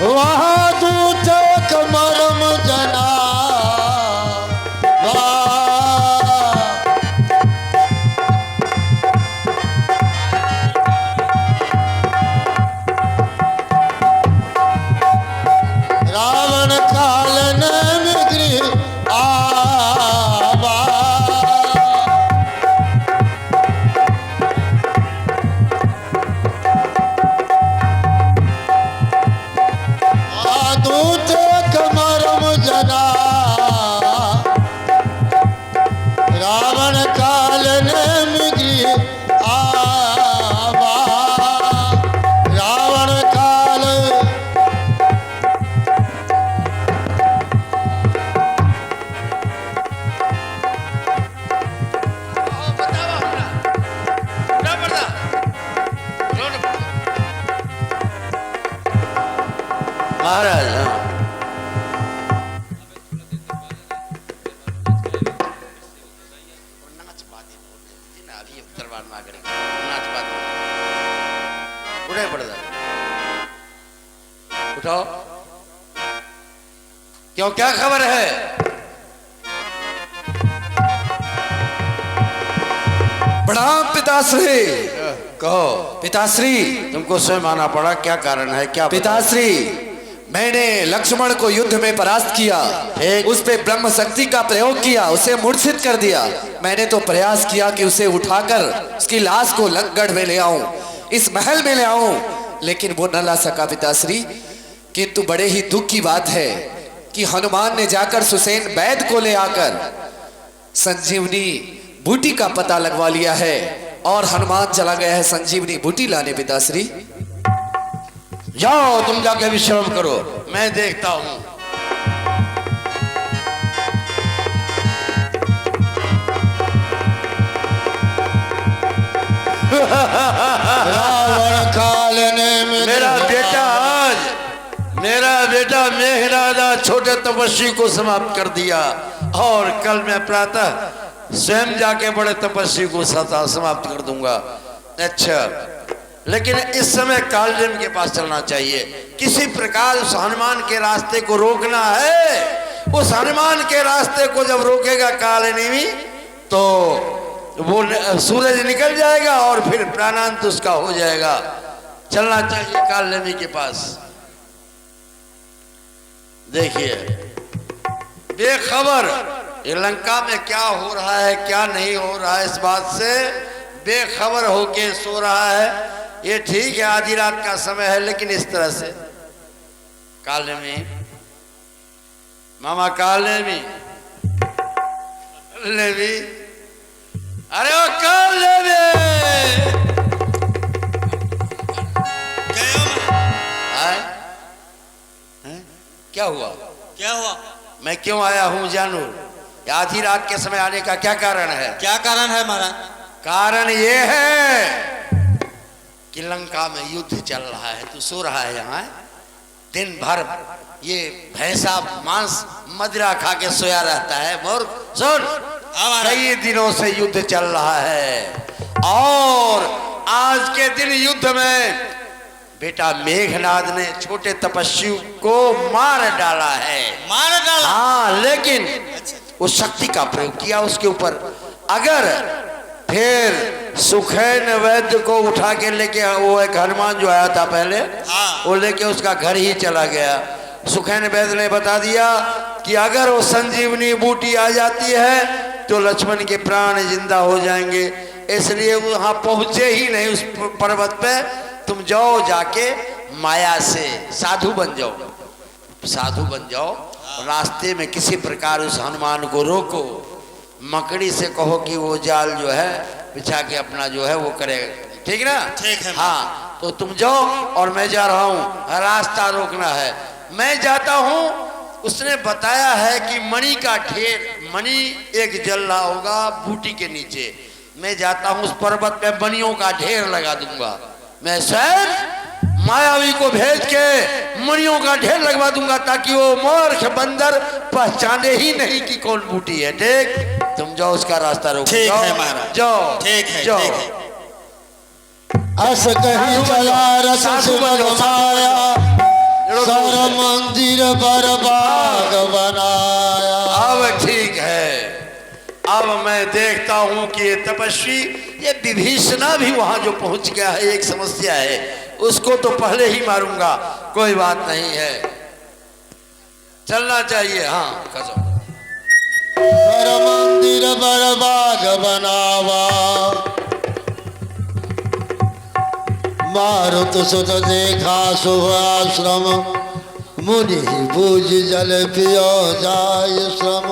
वहाँ दूत कमरम जना रावण कालन में गृह आवा। दूत कमरम जना रावण कालन में गृह आवा। रावण काल महाराज अभी दरबार में आकर नाच बात उठे पड़ता। उठाओ, क्यों, क्या खबर है? प्रणाम पिताश्री। कहो। पिताश्री, तुमको स्वयं आना पड़ा, क्या कारण है? क्या पिताश्री, मैंने लक्ष्मण को युद्ध में परास्त किया, उस पे ब्रह्म शक्ति का प्रयोग किया, उसे मूर्छित कर दिया। मैंने तो प्रयास किया कि उसे उठाकर उसकी लाश को लंकगढ़ में ले आऊं, इस महल में ले आऊं, लेकिन वो न ला सका पिताश्री। किंतु बड़े ही दुख की बात है कि हनुमान ने जाकर सुसेन वैद्य को ले आकर संजीवनी बूटी का पता लगवा लिया है और हनुमान चला गया है संजीवनी बूटी लाने। पिताश्री जाओ, तुम जाके विश्राम करो, मैं देखता हूं। रावण कालन में मेरा बेटा मेघनादा छोटे तपस्वी को समाप्त कर दिया, और कल मैं प्रातः स्वयं जाके बड़े तपस्वी को समाप्त कर दूंगा। अच्छा, लेकिन इस समय कालनेमी के पास चलना चाहिए, किसी प्रकार उस हनुमान के रास्ते को रोकना है। उस हनुमान के रास्ते को जब रोकेगा कालनेमी तो वो सूरज निकल जाएगा और फिर प्राणांत उसका हो जाएगा। चलना चाहिए कालनेमी के पास। देखिए, बेखबर ये लंका में क्या हो रहा है क्या नहीं हो रहा है, इस बात से बेखबर होके सो रहा है। ये ठीक है, आधी रात का समय है, लेकिन इस तरह से काले में मामा काले में लेवी, अरे वो काले में क्या हुआ? क्या हुआ? मैं क्यों आया हूं जानू? आधी रात के समय आने का क्या कारण है? क्या कारण है महाराज? कारण ये है कि लंका में युद्ध चल रहा है, तू सो रहा है यहाँ दिन भर, ये भैंसा मांस मदिरा खा के सोया रहता है। मोर सुन, कई दिनों से युद्ध चल रहा है और आज के दिन युद्ध में बेटा मेघनाद ने छोटे तपस्वी को मार डाला है। मार डाला? हाँ, लेकिन उस शक्ति का प्रयोग किया उसके ऊपर। अगर फिर सुखैन वैद्य को उठा के लेके, वो एक हनुमान जो आया था पहले, हाँ। वो लेके उसका घर ही चला गया। सुखैन वैद्य ने बता दिया कि अगर वो संजीवनी बूटी आ जाती है तो लक्ष्मण के प्राण जिंदा हो जाएंगे, इसलिए वो वहां पहुंचे ही नहीं उस पर्वत पे। तुम जाओ, जाके माया से साधु बन जाओ, साधु बन जाओ, रास्ते में किसी प्रकार उस हनुमान को रोको, मकड़ी से कहो कि वो जाल जो है बिछा के अपना जो है वो करे, ठीक ना? ठीक है। हाँ, तो तुम जाओ और मैं जा रहा हूँ, रास्ता रोकना है। मैं जाता हूँ, उसने बताया है कि मणि का ढेर, मणि एक जल रहा होगा बूटी के नीचे। मैं जाता हूँ उस पर्वत पे मणियों का ढेर लगा दूंगा। मैं स्वयं मायावी को भेज के मणियों का ढेर लगवा दूंगा ताकि वो मूर्ख बंदर पहचाने ही नहीं कि कौन बूटी है। ठीक, तुम जाओ, उसका रास्ता रोको। ठीक है महाराज, जाओ, ठीक है, जाओ। ठीक है। अस कहीं चला रस माया, सारा मंदिर बर्बाद बनाया। अब ठीक है, अब मैं देखता हूं कि ये तपस्वी, ये विभीषणा भी वहां जो पहुंच गया है, एक समस्या है, उसको तो पहले ही मारूंगा, कोई बात नहीं है, चलना चाहिए। हाँ, कसम। सारा मंदिर बर्बाद बनावा, मारुत सुत देखा शुभ आश्रम, मुनि बूझ जल पियो जाय श्रम।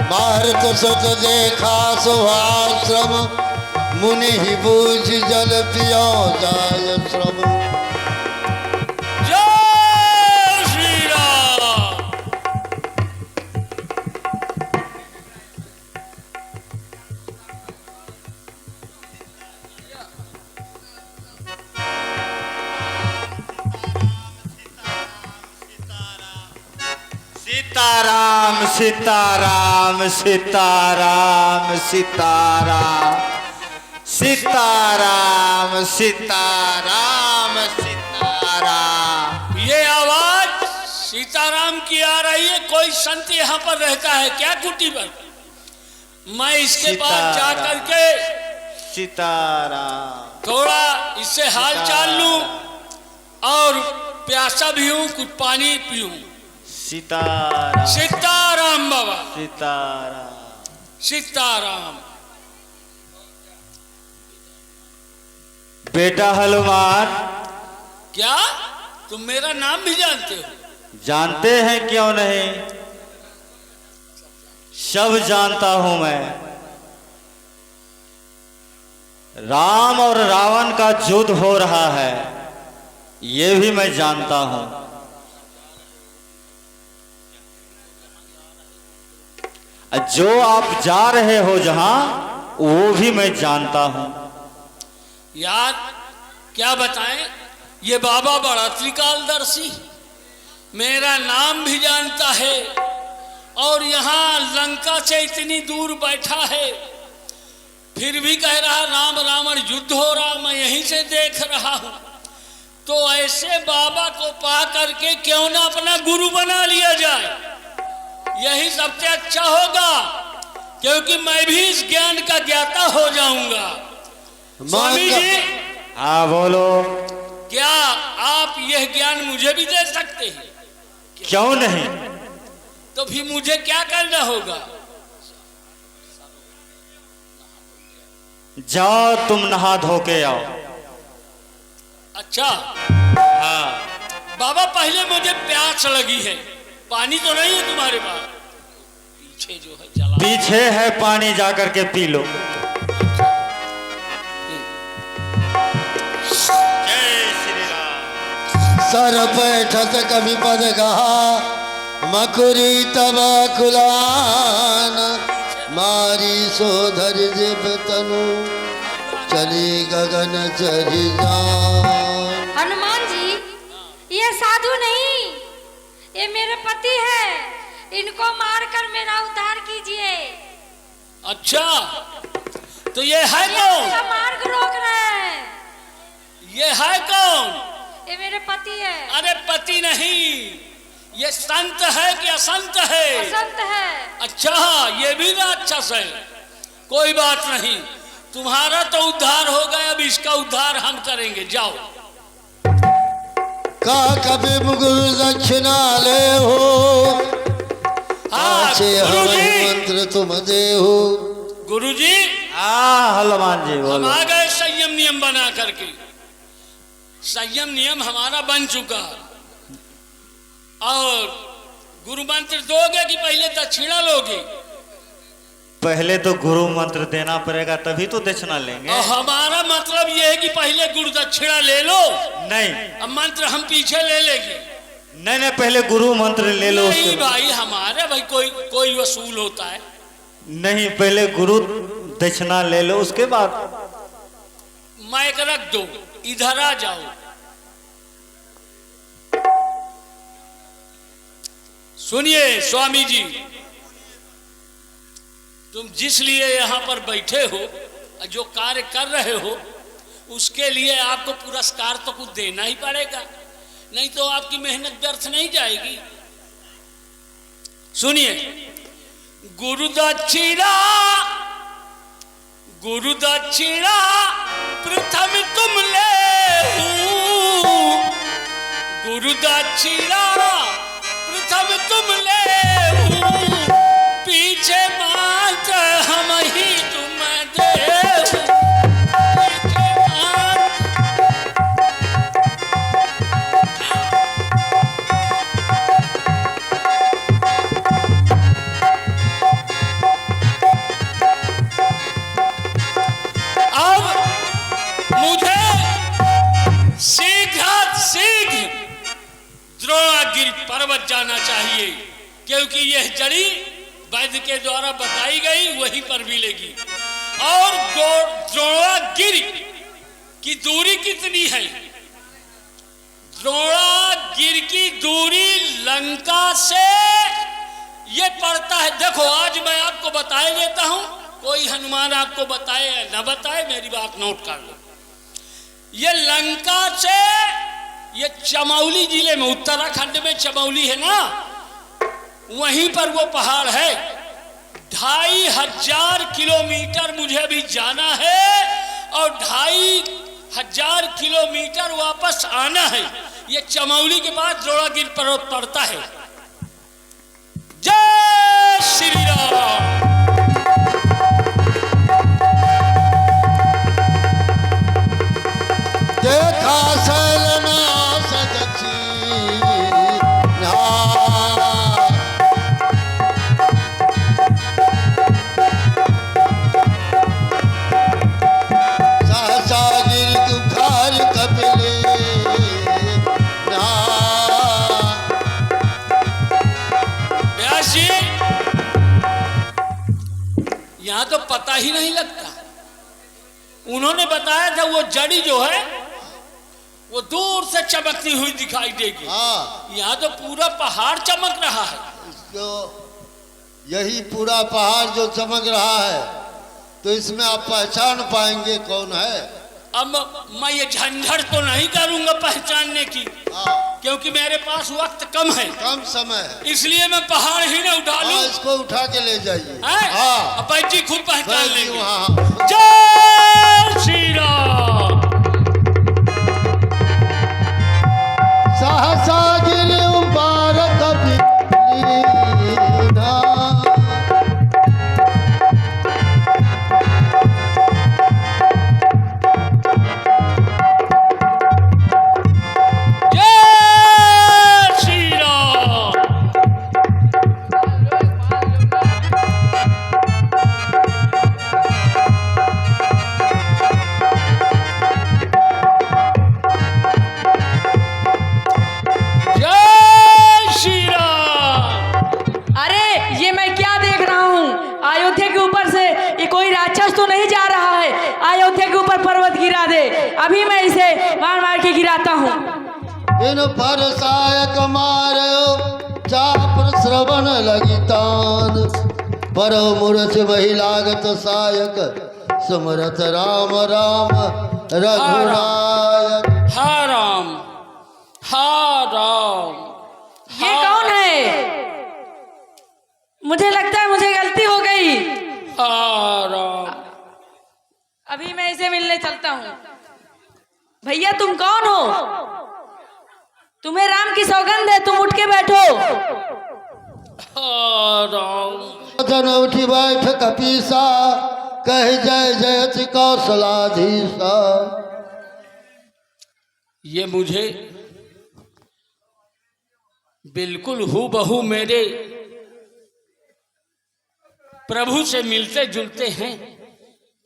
मारुत सुत देखा शुभाश्रम, मुनि बूझ जल पियो जाय श्रम। जय श्री राम। सीताराम सीताराम सीताराम सीताराम सीताराम सीताराम सीताराम। ये आवाज सीताराम की आ रही है। कोई संत यहाँ पर रहता है क्या कुटी पर? मैं इसके पास जा करके सीताराम। थोड़ा इससे हाल चाल लूं और प्यासा भी हूं, कुछ पानी पीऊं। सीताराम सीताराम बाबा, सीताराम। सीताराम। बेटा हनुमान, क्या तुम मेरा नाम भी जानते हो? जानते हैं क्यों नहीं, सब जानता हूं मैं। राम और रावण का युद्ध हो रहा है, ये भी मैं जानता हूं। जो आप जा रहे हो जहां, वो भी मैं जानता हूं। यार क्या बताएं, ये बाबा बड़ा त्रिकालदर्शी, मेरा नाम भी जानता है और यहाँ लंका से इतनी दूर बैठा है, फिर भी कह रहा राम रावण युद्ध हो रहा, मैं यहीं से देख रहा हूं। तो ऐसे बाबा को पा करके क्यों ना अपना गुरु बना लिया जाए, यही सबसे अच्छा होगा। क्योंकि मैं भी इस ज्ञान का ज्ञाता हो जाऊंगा। स्वामी जी, हाँ बोलो। क्या आप यह ज्ञान मुझे भी दे सकते हैं? क्यों नहीं? तो फिर मुझे क्या करना होगा? जाओ तुम नहा धो के आओ। अच्छा हाँ बाबा, पहले मुझे प्यास लगी है, पानी तो नहीं है तुम्हारे पास? पीछे जो है जला, पीछे है पानी, जाकर के पी लो। जय श्री राम। सर बैठत कवि पद कहा मकुरी तब खुलान मारी सोधर जिब तनु चली गगन चढ़ी जान। हनुमान जी, ये साधु नहीं, ये मेरे पति है, इनको मारकर मेरा उद्धार कीजिए। अच्छा तो ये है कौन? मेरा मार्ग रोक रहे हैं। ये है कौन? ये मेरे पति है। अरे पति नहीं, ये संत है कि असंत है? संत है। अच्छा, ये भी राक्षस है। कोई बात नहीं, तुम्हारा तो उद्धार हो गया, अब इसका उद्धार हम करेंगे। जाओ। का कभी मुगुरु दक्षिणा ले हो हाँ गुरुजी, मंत्र तुम दे हो। गुरुजी हाँ हनुमान जी हम बोलो। आ गए संयम नियम बना करके। संयम नियम हमारा बन चुका, और गुरु मंत्र दोगे कि पहले दक्षिणा लोगे? पहले तो गुरु मंत्र देना पड़ेगा, तभी तो दक्षिणा लेंगे। और हमारा मतलब यह है कि पहले गुरु दक्षिणा ले लो, नहीं अब मंत्र हम पीछे ले लेंगे। नहीं नहीं, पहले गुरु मंत्र ले लो। नहीं भाई, हमारे भाई कोई वसूल होता है? नहीं, पहले गुरु दक्षिणा ले लो, उसके बाद। माइक रख दो, इधर आ जाओ। सुनिए स्वामी जी, तुम जिस लिए यहाँ पर बैठे हो, जो कार्य कर रहे हो, उसके लिए आपको पुरस्कार तो कुछ देना ही पड़ेगा, नहीं तो आपकी मेहनत व्यर्थ नहीं जाएगी। सुनिए, गुरु दक्षिणा प्रथम तुम ले, गुरु दक्षिणा प्रथम तुम ले, पीछे मात्र हम ही तुम दे। अब मुझे शीघ्र द्रोणागिरि पर्वत जाना चाहिए, क्योंकि यह जड़ी वैद्य के द्वारा बताई गई वहीं पर मिलेगी। और द्रोणागिरि की दूरी कितनी है? द्रोणागिरि की दूरी लंका से ये पड़ता है। देखो, आज मैं आपको बताए देता हूं, कोई हनुमान आपको बताए या न बताए, मेरी बात नोट कर लो। ये लंका से, ये चमौली जिले में, उत्तराखंड में चमौली है ना, वहीं पर वो पहाड़ है। 2500 किलोमीटर मुझे अभी जाना है, और 2500 किलोमीटर वापस आना है। ये चमौली के बाद द्रोणागिरि पर्वत पड़ता है। जय श्री राम। देखा शैलनाथ दक्षिणा, सहसा गिर दुखार कपिले व्यास जी, यहाँ तो पता ही नहीं लगता। उन्होंने बताया था वो जड़ी जो है वो दूर से चमकती हुई दिखाई देगी। हाँ, यहाँ तो पूरा पहाड़ चमक रहा है। तो यही पूरा पहाड़ जो चमक रहा है, तो इसमें आप पहचान पाएंगे कौन है। अब मैं ये झंझट तो नहीं करूंगा पहचानने की, हाँ, क्योंकि मेरे पास वक्त कम है, कम समय है, इसलिए मैं पहाड़ ही न उठा लूं। इसको उठा के ले जाइए। हैं? हाँ अब्बा जी खुद पहचान बैठ जी लेंगे। वहाँ। जय श्री राम। सहसा गिर उबार कभी अभी मैं इसे मार मार के गिराता हूँ। इन पर सायक मारो चाप श्रवण लगितान पर मूर्छ वही लागत सायक सुमरत राम राम रघुनायक। हा राम, हा राम। ये कौन है? मुझे लगता है मुझे गलती हो गई। हा राम। अभी मैं इसे मिलने चलता हूँ। भैया तुम कौन हो? तुम्हें राम की सौगंध है, तुम उठ के बैठो। जन उठी बैठ कपीसा कह जय जयति कौशलाधीशा। ये मुझे बिल्कुल हूबहू मेरे प्रभु से मिलते जुलते हैं।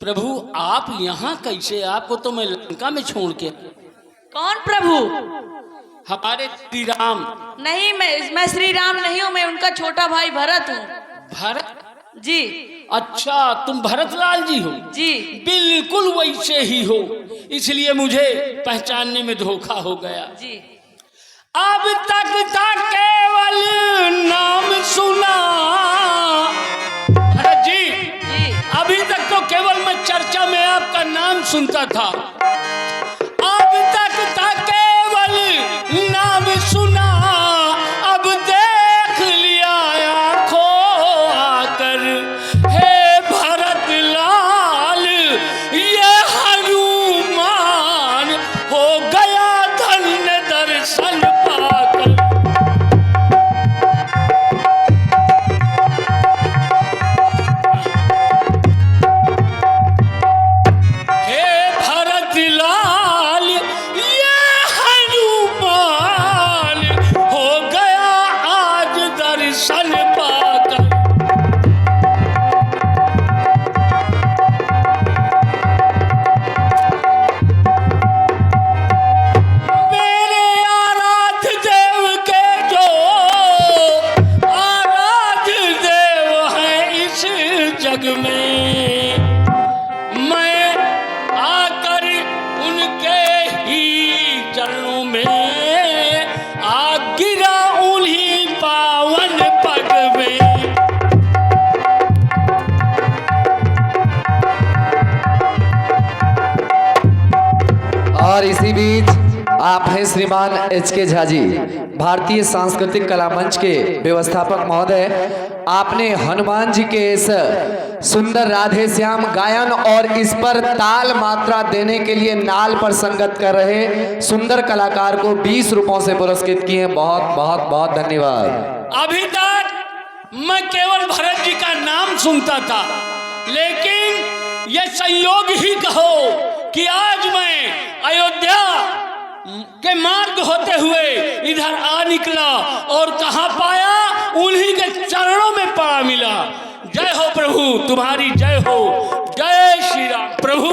प्रभु आप यहाँ कैसे? आपको तो मैं लंका में छोड़ के। कौन प्रभु? हमारे श्री राम। नहीं, मैं श्री राम नहीं हूँ, मैं उनका छोटा भाई भरत हूँ। भरत जी। अच्छा, तुम भरतलाल जी हो? जी। बिल्कुल वैसे ही हो, इसलिए मुझे पहचानने में धोखा हो गया। जी। अब तक था केवल नाम सुना। भरत जी, अभी तक तो केवल मैं चर्चा में आपका नाम सुनता था। अब तक था केवल नाम सुना, अब देख लिया आंखों आकर। हे भरत लाल ये हनुमान हो गया धन्य दर्शन पाकर। और इसी बीच आप हैं श्रीमान एच.के. झा जी, भारतीय सांस्कृतिक कला मंच के व्यवस्थापक महोदय। आपने हनुमान जी के इस सुंदर राधे श्याम गायन और इस पर ताल मात्रा देने के लिए नाल पर संगत कर रहे सुंदर कलाकार को 20 रुपयों से पुरस्कृत किए। बहुत बहुत बहुत धन्यवाद। अभी तक मैं केवल भरत जी का नाम सुनता था, लेकिन यह संयोग ही कहो कि आज मैं अयोध्या के मार्ग होते हुए इधर आ निकला और कहाँ पाया? उन्हीं के चरणों में पड़ा मिला। जय हो प्रभु, तुम्हारी जय हो। जय श्री राम। प्रभु